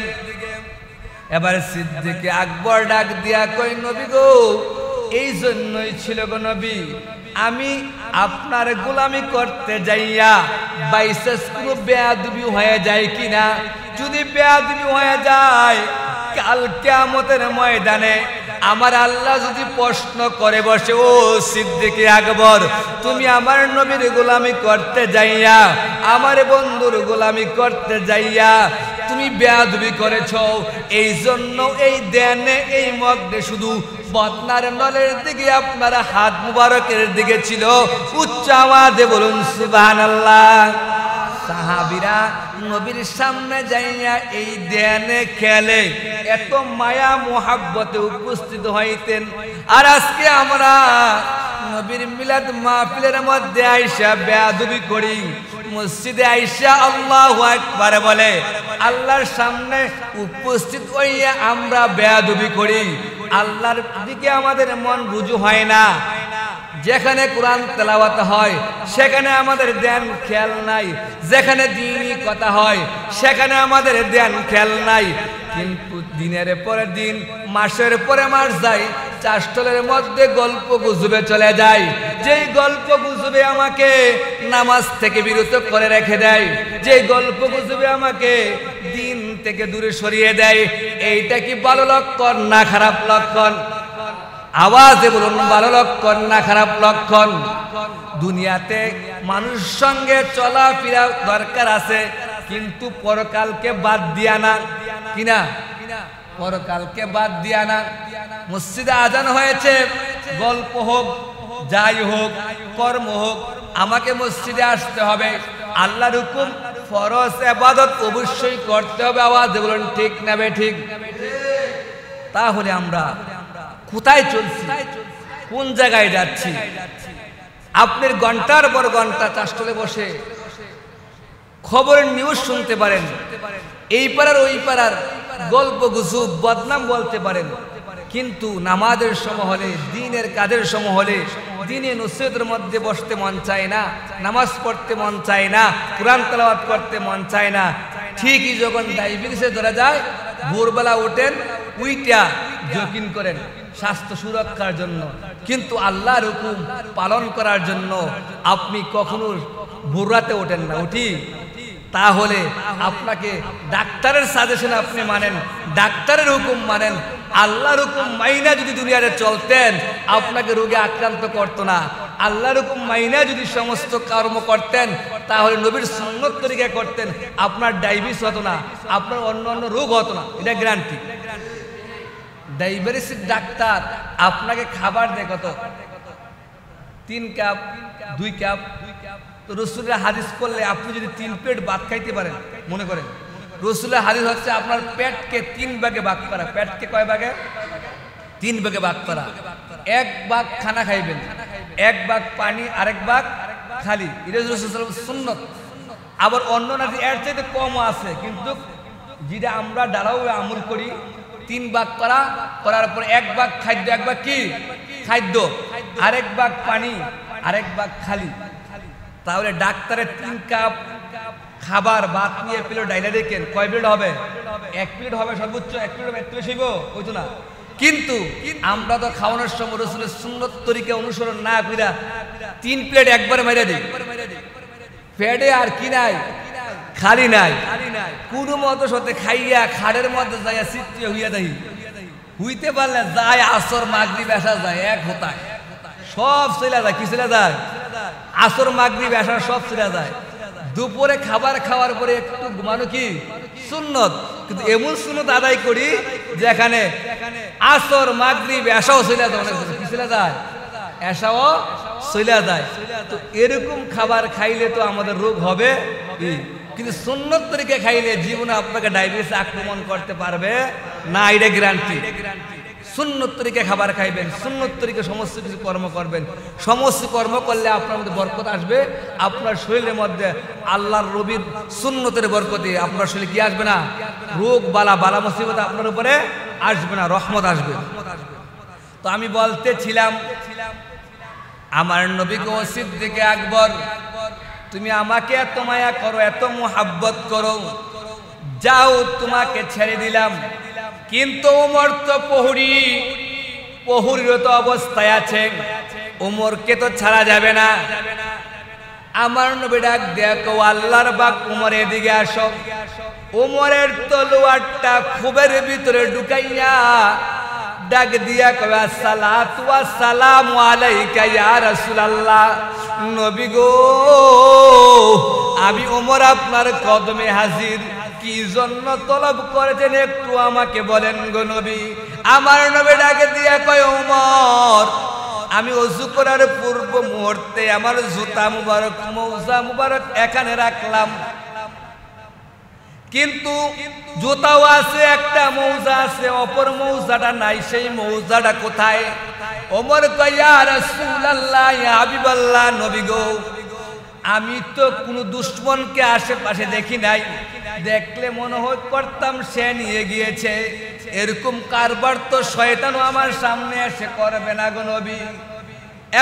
[SPEAKER 1] এবার সিদ্দিক আকবর ডাক দিয়া কই নবী গো এই জন্যই ছিল গো নবী, আমি আপনার গোলামি করতে যাইয়া বাইসাস কোনো বেয়াদবি হয়ে যায় কিনা। যদি বেয়াদবি হয়ে যায় কাল কিয়ামতের ময়দানে আমার আল্লাহ যদি প্রশ্ন করে বসে ও সিদ্দিক আকবর তুমি আমার নবীর গোলামি করতে যাইয়া আমার বন্ধুর গোলামি করতে যাইয়া তুমি বেয়াদবি করেছ, এই জন্য এই দেনে এই মগ্নে শুধু বদনার নলের দিকে আপনার হাত মুবারকের দিকে ছিল। উচ্চ আওয়াজে বলুন সুবহানাল্লাহ। সাহাবীরা নবীর সামনে যাইয়া এই দেনে খেলে এত মায়া মোহাব্বতে উপস্থিত হইতেন। আর আজকে আমরা নবীর মিলাদ মাহফিলের মধ্যে আইসা বেয়াদবি করি, মসজিদে আইসা আল্লাহু আকবার বলে আল্লাহর সামনে উপস্থিত হইয়া আমরা বেয়াদবি করি, আল্লাহর দিকে আমাদের মন রুজু হয় না। যেখানে কোরআন তেলাওয়াত হয় সেখানে আমাদের ধ্যান খেয়াল নাই, যেখানে দ্বীনি কথা হয় সেখানে আমাদের ধ্যান খেয়াল নাই। কিন্তু দিনের পরে দিন মাসের পরে মাস যায় চাষতলের মধ্যে গল্প গুজবে চলে যায়, যেই গল্প গুজবে আমাকে নামাজ থেকে বিরত করে রেখে দেয়, যেই গল্প গুজবে আমাকে দিন থেকে দূরে সরিয়ে দেয়, এইটা কি ভালো লক্ষণ না খারাপ লক্ষণ? আওয়াজে বলুন ভালো লক্ষণ না খারাপ লক্ষণ? দুনিয়াতে মানুষ সঙ্গে চলাফেরা দরকার আছে কিন্তু পরকালকে বাদ দিয়া না, কিনা? পরকালকে বাদ দিয়া না। মসজিদে আজান হয়েছে, গল্প হোক যাই হোক কর্ম হোক আমাকে মসজিদে আসতে হবে, আল্লাহর হুকুম ফরজ ইবাদত অবশ্যই করতে হবে। আওয়াজে বলুন ঠিক না বেঠিক? তাহলে আমরা কোথায় চলছি, কোন জায়গায় যাচ্ছি? আপনার ঘন্টার পর ঘন্টা চাষতলে বসে খবরের নিউজ শুনতে পারেন, এই পাড়ার ওই পাড়ার গল্প গুজব বদনাম বলতে পারেন, কিন্তু নামাজের সময় হলে দ্বীনের কাজের সময় হলে দ্বীনে নসিহতের মধ্যে বসতে মন চায় না, নামাজ পড়তে মন চায় না, কোরআন তেলাওয়াত করতে মন চায় না। ঠিকই যখন ডায়াবেটিসে ধরা যায় ভোরবেলা ওঠেন উইটা জকিং করেন স্বাস্থ্য সুরক্ষার জন্য, কিন্তু আল্লাহর হুকুম পালন করার জন্য আপনি কখনো ভোর রাতে ওঠেন না। উঠি? তাহলে আপনাকে ডাক্তারের সাজেশন আপনি মানেন, ডাক্তারের হুকুম মানেন, আল্লাহর হুকুম মাইনা যদি দুনিয়াতে চলতেন আপনাকে রোগে আক্রান্ত করতো না। আল্লাহর হুকুম মাইনা যদি সমস্ত কর্ম করতেন তাহলে নবীর সুন্নত তরিকা করতেন, আপনার ডায়াবেটিস হতো না, আপনার অন্য অন্য রোগ হতো না, এটা গ্যারান্টি। ডায়াবেটিসের ডাক্তার আপনাকে খাবার দেয় কত? 3 কাপ 2 কাপ। তো রসুলের হাদিস করলে আপনি যদি 3 প্লেট ভাত খাইতে পারেন, মনে করেন রসুলের হাদিস হচ্ছে আপনার পেটকে 3 ভাগে ভাগ করা। পেটকে কয় ভাগে? 3 ভাগে ভাগ করা। 1 ভাগ খানা খাইবেন, 1 ভাগ পানি, আরেক ভাগ খালি। এটা রসুলের সুন্নত। আবার অন্য নাকি এর চাইতে কমও আছে, কিন্তু যেটা আমরা ডালাও আমল করি তিন ভাগ করা, করার পর এক ভাগ খাদ্য, এক ভাগ কি খাদ্য, আরেক ভাগ পানি, আরেক ভাগ খালি। তাহলে ডাক্তারের 3 কাপ খাবার ভাত নিয়ে প্লেট ডাইলে দেখেন কয় প্লেট হবে? 1 প্লেট হবে সর্বোচ্চ, 1 প্লেট হবে, 1 প্লেট হইব হইতো না। কিন্তু আমরা তো খাওয়ানোর সময় রাসূলের সুন্নত তরিকা অনুসরণ না কইরা 3 প্লেট একবারে মাইরা দিই। পেটে আর কি নাই? খালি নাই। কোনো মতো সাথে খাইয়া খাড়ের মধ্যে যাইয়া চিত্তে হইয়া দেই, হইতে পারলে যায় আসর মাগরিব এসা যায় এক হতায়, সব চলে যায়। কি চলে যায়? আসর মাগরিব এসা সব চলে যায়। দুপুরে খাবার খাওয়ার পরে একটু ঘুমানো কি সুন্নত, কিন্তু এমন সুন্নত আদায় করি যেখানে আসর মাগরিব এসাও চলে যায়, অনেক কি চলে যায়? এসাও চলে যায়। তো এরকম খাবার খাইলে তো আমাদের রোগ হবে, কিন্তু সুন্নত তরিকা খাইলে জীবনে আপনাকে ডায়াবেটিস আক্রমণ করতে পারবে না, এটা গ্যারান্টি। সুন্নত তরিকা খাবার খাইবেন, সুন্নত তরিকা সমস্ত কিছু কর্ম করবেন, সমস্ত কর্ম করলে আপনার মধ্যে বরকত আসবে। আপনার শরীরের মধ্যে আল্লাহর নবীর সুন্নতের বরকতে আপনার শরীরে কি আসবে না? রোগ বালা বালা মুসিবত আপনার উপরে আসবে না, রহমত আসবে। তো আমি বলতেছিলাম, আমার নবীকে সিদ্দিকে আকবর, তুমি আমাকে এত মায়া করো, এত মুহাব্বত করো, যাও তোমাকে ছেড়ে দিলাম। কিন্তু ওমর তো প্রহরীরত অবস্থায় আছে, ওমরকে তো ছাড়া যাবে না। আমার নবী ডাক দেখো, আল্লাহর বাক ওমর এদিকে আসো। ওমরের তলোয়ারটা খুবের ভিতরে ঢুকাইয়া ডাক দিয়া কবে, আসসালাতু ওয়াসসালামু আলাইকা ইয়া রাসূলুল্লাহ। নবী গো, আমি ওমর আপনার কদমে হাজির, কি জন্য তলব করেছেন একটু আমাকে বলেন গো নবী। আমার নবী ডাকে দিয়া কয়, ওমর, আমি ওযু করার পূর্ব মুহূর্তে আমার জুতা মুবারক, মৌজা মুবারক এখানে রাখলাম, কিন্তু জুতাও আছে, একটা মৌজা আছে, অপর মৌজাটা নাই, সেই মৌজাটা কোথায়? ওমর কয়, ইয়া রাসূলুল্লাহ, ইয়া হাবিবাল্লাহ, নবী গো, আমি তো কোনো দুশ্মনকে আশেপাশে দেখি নাই, দেখলে মনে হয় করতাম সে নিয়ে গিয়েছে। এরকম কারবার তো শয়তানও আমার সামনে এসে করবে না গো নবী।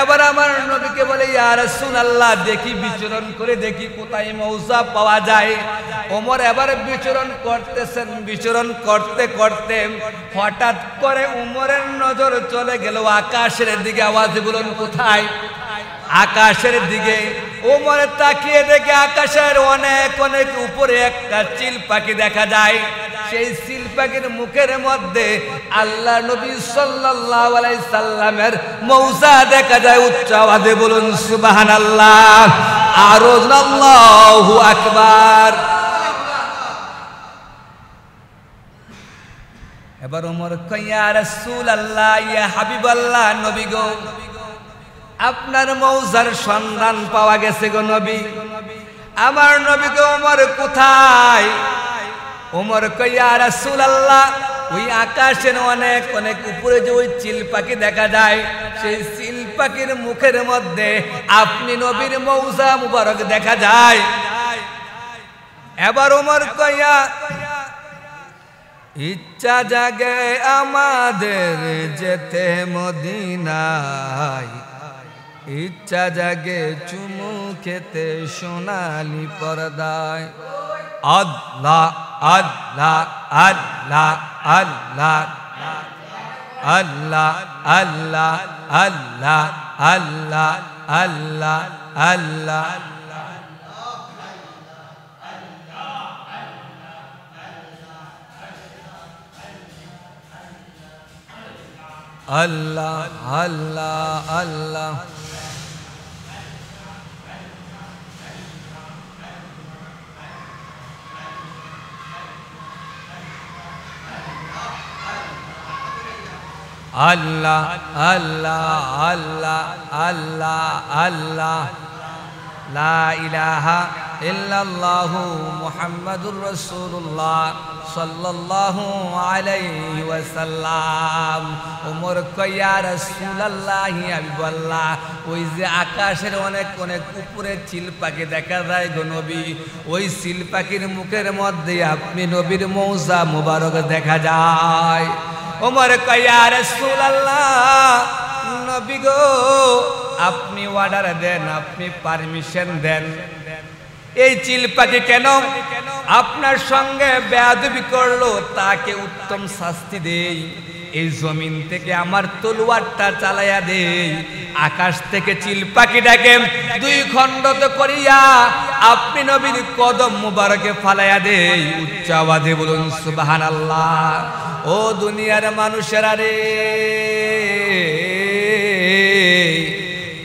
[SPEAKER 1] এবার আমার নবীকে বলে, ইয়া রাসূলুল্লাহ, দেখি বিচরণ করে দেখি কোথায় মৌজা পাওয়া যায়। ওমর এবার বিচরণ করতেছেন, বিচরণ করতে করতে হঠাৎ করে ওমরের নজর চলে গেল আকাশের দিকে। আওয়াজে বলুন কোথায়? আকাশের দিকে। ওমর তাকিয়ে দেখে আকাশের অনেক অনেক উপরে একটা চিল পাখি দেখা যায়। সেই চিল পাখির মুখের মধ্যে আল্লাহ নবী সাল্লাল্লাহু আলাইহি সাল্লামের মৌজা দেখা যায়। উচ্চ আওয়াজে বলুন সুবহানাল্লাহ, আরো আল্লাহু আকবার। এবার ওমর কয়, ইয়া রাসূলুল্লাহ, ইয়া হাবিবাল্লাহ, নবী গো, আপনার মৌজার সন্ধান পাওয়া গেছে গো নবী। আমার নবী গো, ওমর কোথায়? ওমর কয়, ইয়া রাসূলুল্লাহ, ওই আকাশের অনেক অনেক উপরে যে ওই চিল পাখি দেখা যায়, সেই চিল পাখির মুখের মধ্যে আপনি নবীর মৌজা মুবারক দেখা যায়। এবার ওমর কয়, ইচ্ছা জাগে আমাদের যেতে মদিনায়, ইচ্ছা জাগে চুমু খেতে সোনালি পর্দায়। আল্লাহ আল্লাহ আল্লাহ আল্লাহ আল্লাহ আল্লাহ আল্লাহ আল্লাহ আল্লাহ আল্লাহ আল্লাহ আল্লাহ আল্লাহ। আল্লাহ আল্লাহ আল্লাহ আল্লাহ আল্লাহ, লা ইলাহা ইল্লাল্লাহু মুহাম্মাদুর রাসূলুল্লাহ সাল্লাল্লাহু আলাইহি ওয়াসাল্লাম। ওমর কয় ইয়া রাসূলুল্লাহ হাবিবাল্লাহ, ওই যে আকাশের অনেক অনেক উপরে চিল পাখি দেখা যায় গো নবী, ওই চিল পাখির মুখের মধ্যে আপনি নবীর মৌজা মুবারক দেখা যায়। ওমর কয় ইয়া রাসূলুল্লাহ, নবী গো আপনি অর্ডার দেন, আপনি পারমিশন দেন, এই চিল পাখি কেন আপনার সঙ্গে বেয়াদবি করলো তাকে উত্তম শাস্তি দেই, এই জমিন থেকে আমার তলোয়ারটা চালাইয়া দেই, আকাশ থেকে চিল পাখিটাকে দুই খণ্ডত করিয়া আপনি নবীর কদম মুবারকে ফালাইয়া দেই। উচ্চ আওয়াজে বলুন সুবহানাল্লাহ। ও দুনিয়ার মানুষেরা রে,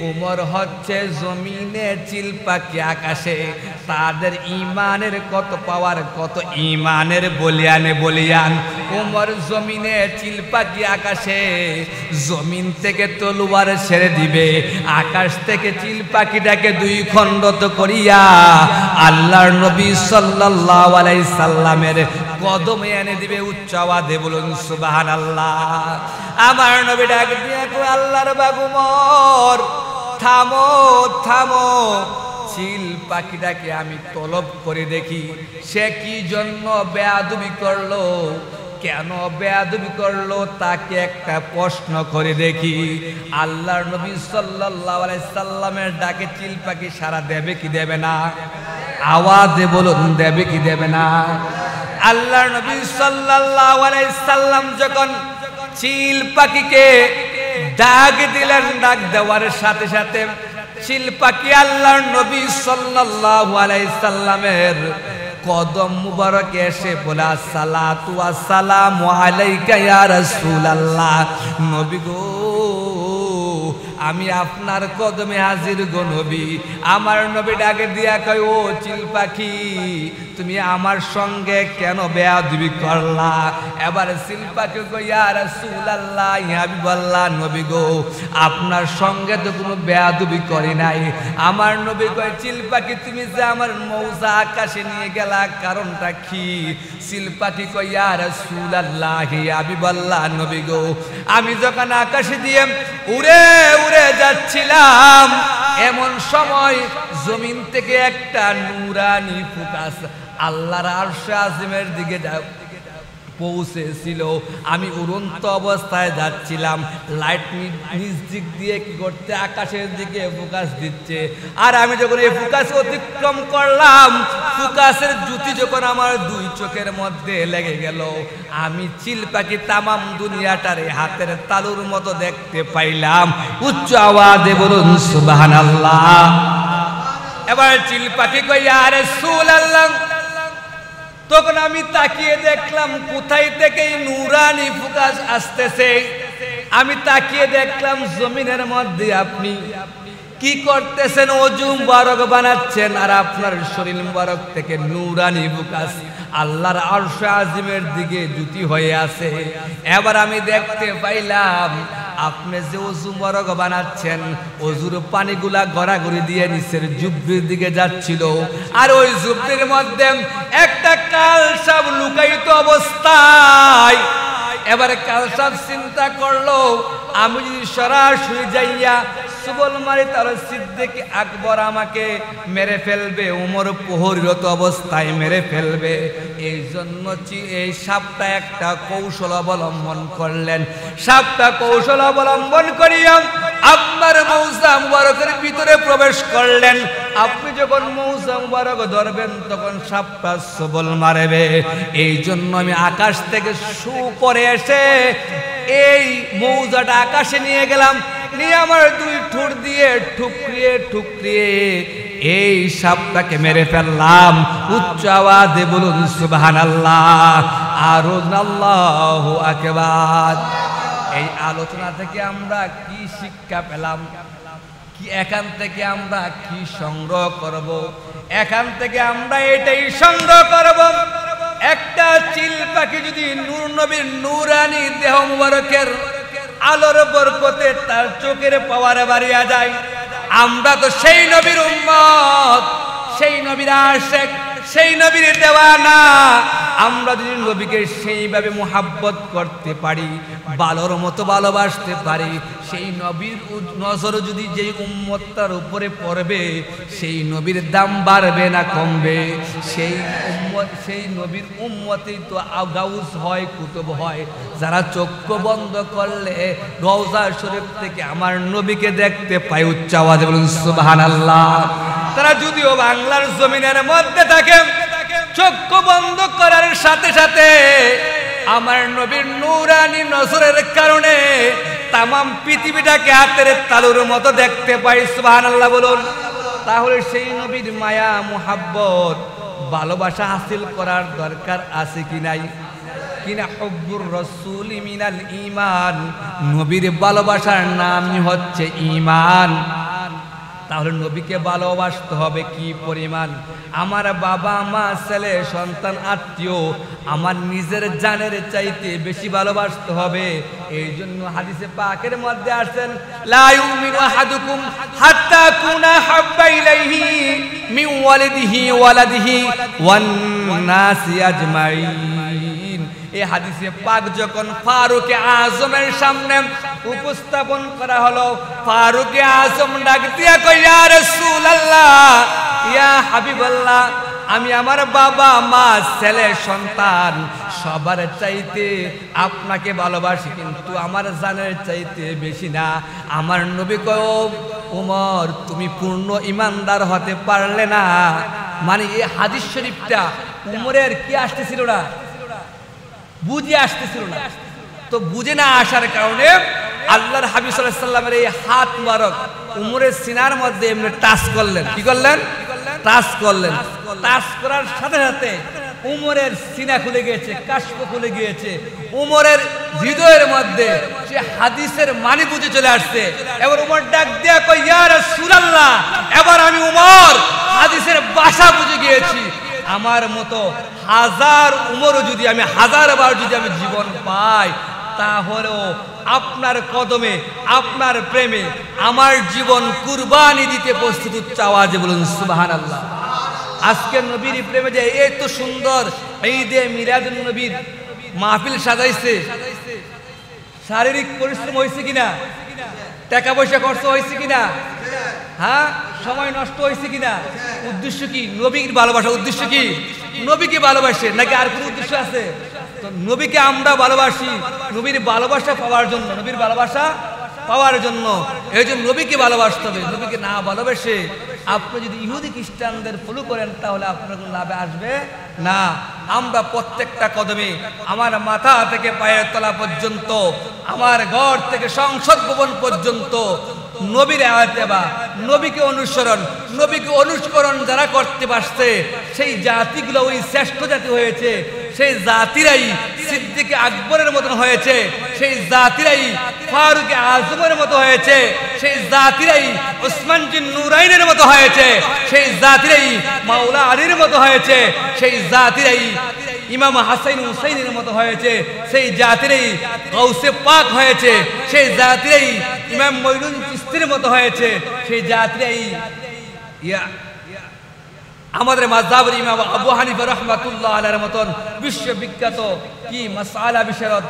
[SPEAKER 1] উমর হচ্ছে জমিনে চিল পাখি আকাশে, তাদের ইমানের কত পাওয়ার, কত ইমানের বলিয়ানে বলিয়ান। উমর জমিনে চিল পাখি আকাশে, জমিন থেকে তলোয়ার ছেড়ে দিবে, আকাশ থেকে চিল পাখিটাকে দুই খণ্ডত করিয়া আল্লাহর নবী সাল্লাল্লাহু আলাইহি সাল্লামের কদমে এনে দিবে। উচ্চ আওয়াজে বলুন সুবহানাল্লাহ। আমার নবী ডাক দিয়া কয় আল্লাহর বাগু উমর, থামো থামো, চিল পাখিটাকে আমি তলব করে দেখি সে কি জন্য বেয়াদবি করলো, কেন বেয়াদবি করলো, তাকে একটা প্রশ্ন করে দেখি। আল্লাহর নবী সাল্লাল্লাহু আলাইহি সাল্লামের ডাকে চিল পাখি সাড়া দেবে কি দেবে না? আওয়াজে বলুন দেবে কি দেবে না? আল্লাহর নবী সাল্লাল্লাহু আলাইহি সাল্লাম যখন চিল পাখিকে ডাক দিলেন, ডাক দেওয়ার সাথে সাথে চিল পাখি আল্লাহর নবী সাল্লাল্লাহু আলাইহি সাল্লামের কদম মুবারকে এসে বলে আসসালাতু ওয়াসসালামু আলাইকা ইয়া রাসূলুল্লাহ। নবী গো আমি আপনার কদমে হাজির গো নবী। আমার নবী ডাকে দিয়া কয় ও চিল পাখি, তুমি আমার সঙ্গে কেন বেয়াদবি করলা? এবার চিল পাখি কয় ইয়া রাসূলুল্লাহ হাবিবাল্লাহ, নবী গো আপনার সঙ্গে তো কোনো বেয়াদবি করি নাই। আমার নবী কয় চিল পাখি তুমি যে আমার মৌজা আকাশে নিয়ে গেলা কারণটা কি? চিল পাখি কয় ইয়া রাসূলুল্লাহ হাবিবাল্লাহ, নবী গো আমি যখন আকাশে দিয়ে উড়ে উড়ে যাচ্ছিলাম, এমন সময় জমিন থেকে একটা নূরানি ফোকাস আল্লাহর আরশ আজিমের দিকে পৌঁছেছিল। আমি উড়ন্ত অবস্থায় যাচ্ছিলাম, লাইট নিজ দিক দিয়ে কি করতে আকাশের দিকে ফোকাস দিচ্ছে, আর আমি যখন এই ফোকাস অতিক্রম করলাম, ফোকাসের জ্যোতি যখন আমার দুই চোখের মধ্যে লেগে গেল, আমি চিল পাখি তামাম দুনিয়াটারে হাতের তালুর মতো দেখতে পাইলাম। উচ্চ আওয়াজে বলুন সুবহানাল্লাহ। এবার চিল পাখি কই ইয়া রাসূলুল্লাহ, তখন আমি তাকিয়ে দেখলাম কোথায় থেকে নূরানি ফোকাস আসতেছে। আমি তাকিয়ে দেখলাম জমিনের মধ্যে আপনি কি করতেছেন, ওযু মুবারক বানাচ্ছেন, আর আপনার শরীর মুবারক থেকে নূরানি ফোকাস আল্লাহর আরশ আজিমের দিকে জ্যোতি হয়ে আছে। এবার আমি দেখতে পাইলাম আপনি যে ওযু মুবারক বানাচ্ছেন, ওযুর পানিগুলা গড়াগড়ি দিয়ে নিচের জুব্বির দিকে যাচ্ছিল, আর ওই জুব্বির মধ্যে একটা কালসাপ লুকায়িত অবস্থায়। এবারে কালসাপ চিন্তা করলো আমি যদি সরাসরি যাইয়া সুবল মারি তাহলে সিদ্দিক আকবর আমাকে মেরে ফেলবে, উমর প্রহরীরত অবস্থায় মেরে ফেলবে। এই জন্য এই সাপটা একটা কৌশল অবলম্বন করলেন। সাপটা কৌশল অবলম্বন করিয়া আপনার মৌজা মুবারকের ভিতরে প্রবেশ করলেন। আপনি যখন মৌজা মুবারক ধরবেন তখন সাপটা সবল মারবে। এই জন্য আমি আকাশ থেকে শু করে এসে এই মৌজাটা আকাশে নিয়ে গেলাম, নিয়ে আমার দুই ঠোঁট দিয়ে ঠুকরিয়ে ঠুকরিয়ে এই সাপটাকে মেরে ফেললাম। উচ্চ আওয়াজে বলুন সুবহানাল্লাহ, আর আল্লাহু আকবার। এই আলোচনা থেকে আমরা কি শিক্ষা পেলাম, কি এখান থেকে আমরা কি সংগ্রহ করব? এখান থেকে আমরা এটাই সংগ্রহ করব, একটা চিল পাখি যদি নূর নবীর নূরানি দেহ মুবারকের আলোর বরকতে তার চোখের পাওয়ার বাড়িয়া যায়, আমরা তো সেই নবীর উম্মত, সেই নবীর আশিক, সেই নবীর দেওয়ানা। আমরা যদি নবীকে সেইভাবে মোহাব্বত করতে পারি, ভালোর মতো ভালোবাসতে পারি, সেই নবীর নজর যদি যেই উম্মতটার উপরে পড়বে, সেই নবীর দাম বাড়বে না কমবে? সেই নবীর উম্মতেই তো গাউস হয়, কুতুব হয়, যারা চক্ষু বন্ধ করলে রওজা শরীফ থেকে আমার নবীকে দেখতে পায়। উচ্চ আওয়াজে বলুন সুবহানাল্লাহ। তারা যদিও বাংলার জমিনের মধ্যে থাকে, চক্ষু বন্ধ করার সাথে সাথে আমার নবীর নূরানি নজরের কারণে তামাম পৃথিবীটাকে হাতের তালুর মতো দেখতে পাই। সুবহানাল্লাহ বলুন। তাহলে সেই নবীর মায়া, মুহাব্বত, ভালোবাসা হাসিল করার দরকার আছে কি নাই? কিনা হুব্বুর রাসূল মিনাল ঈমান, নবীর ভালোবাসার নামই হচ্ছে ঈমান। তাহলে নবীকে ভালোবাসতে হবে কি পরিমাণ? আমার বাবা মা, ছেলে সন্তান, আত্মীয় আমার নিজের জানের চাইতে বেশি ভালোবাসতে হবে। এই জন্য হাদিসে পাকের মধ্যে আসেন, লা ইউমিনু আহাদুকুম হাত্তা কুনা হাব্বা ইলাইহি মিন ওয়ালিদিহি ওয়ালাদিহি ওয়ান নাসি আজমাইন। এই হাদিসে পাক যখন ফারুকে আজমের সামনে উপস্থাপন করা হলো, ফারুকে আজম ডাক দিয়া কই, ইয়া রাসূলুল্লাহ, ইয়া হাবিবাল্লাহ, আমি আমার বাবা মা, ছেলে সন্তান সবার চাইতে আপনাকে ভালোবাসি, কিন্তু আমার জানের চাইতে বেশি না। আমার নবী কয়, ওমর, তুমি পূর্ণ ইমানদার হতে পারলে না। মানে এই হাদিস শরীফটা উমরের কি আসতেছিল না, বুঝে আসতেছিল না। তো বুঝে না আসার কারণে আল্লাহর হাবিব সাল্লাল্লাহু আলাইহি সাল্লামের এই হাত মুবারক উমরের সিনার মধ্যে এমনি টাচ করলেন। কি করলেন? টাচ করলেন। টাচ করার সাথে সাথে উমরের সিনা খুলে গিয়েছে, কাশফ খুলে গিয়েছে। উমরের হৃদয়ের মধ্যে সে হাদিসের মানে বুঝে চলে আসছে। এবার উমর ডাক দিয়া কই, ইয়া রাসূলুল্লাহ, এবার আমি উমর হাদিসের ভাষা বুঝে গিয়েছি। আমার মতো হাজার উমরও যদি আমি হাজারবার যদি আমি জীবন পাই, তাহলেও আপনার কদমে, আপনার প্রেমে আমার জীবন কুরবানি দিতে প্রস্তুত। উচ্চ আওয়াজে বলুন সুবহানাল্লাহ। আজকে নবীর প্রেমে যে এত সুন্দর ঈদে মিলাদুন নবীর মাহফিল সাজাইছে, শারীরিক পরিশ্রম হয়েছে কিনা? টাকা পয়সা খরচ হয়েছে কিনা? হ্যাঁ, সময় নষ্ট হয়েছে কিনা? উদ্দেশ্য কি? নবীর ভালোবাসা। উদ্দেশ্য কি? নবীকে ভালোবাসে নাকি আর কোনো উদ্দেশ্য আছে? তো নবীকে আমরা ভালোবাসি নবীর ভালোবাসা পাওয়ার জন্য, নবীর ভালোবাসা পাওয়ার জন্য। এই জন্য নবীকে ভালোবাসতে হবে। নবীকে না ভালোবেসে আপনি যদি ইহুদি খ্রিস্টানদের ফলো করেন, তাহলে আপনার কোনো লাভে আসবে না। আমরা প্রত্যেকটা কদমে, আমার মাথা থেকে পায়ের তলা পর্যন্ত, আমার ঘর থেকে সংসদ ভবন পর্যন্ত নবীর আয়াতেবা, নবীকে অনুসরণ যারা করতে পারছে, সেই জাতিগুলো ওই শ্রেষ্ঠ জাতি হয়েছে। সেই জাতিরাই সিদ্দিক আকবরের মতন হয়েছে, সেই জাতিরাই ফারুক আজমের মতো হয়েছে, সেই জাতিরাই উসমান জিন নুরাইনের মতো হয়েছে, সেই জাতিরাই মাওলা আলীর মতো হয়েছে, সেই জাতিরাই ইমাম হাসান হুসাইনের মতো হয়েছে, সেই জাতিরাই গাউসে পাক হয়েছে, সেই জাতিরাই ইমাম মঈনুদ্দিন চিশতির মতো হয়েছে, সেই জাতিরাই আমাদের মাযহাবের ইমাম আবু হানিফা রাহমাতুল্লাহ আলাইহির মতন বিশ্ববিখ্যাত কি মাসআলা বিষয়ক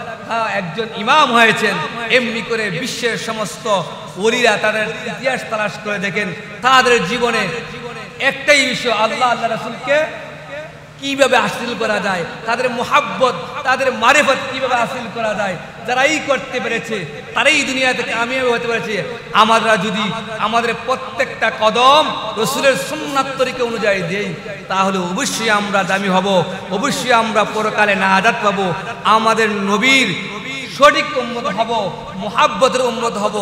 [SPEAKER 1] একজন ইমাম হয়েছেন। এমনি করে বিশ্বের সমস্ত ওলিরা তাদের ইতিহাস তালাশ করে দেখেন, তাদের জীবনে একটাই বিষয়, আল্লাহ আল্লাহ রাসূলকে কিভাবে হাসিল করা যায়, তাদের মুহাব্বত, তাদের মারিফত কিভাবে হাসিল করা যায়। যারা এই করতে পেরেছে তারাই দুনিয়াতে কামিয়াব হতে পেরেছে। আমরা যদি আমাদের প্রত্যেকটা কদম রাসূলের সুন্নাত তরিকা অনুযায়ী দেই, তাহলে অবশ্যই আমরা দামি হব, অবশ্যই আমরা পরকালে নাজাত পাবো। আমাদের নবীর সঠিক উম্মত হব, মুহাব্বতের উম্মত হব।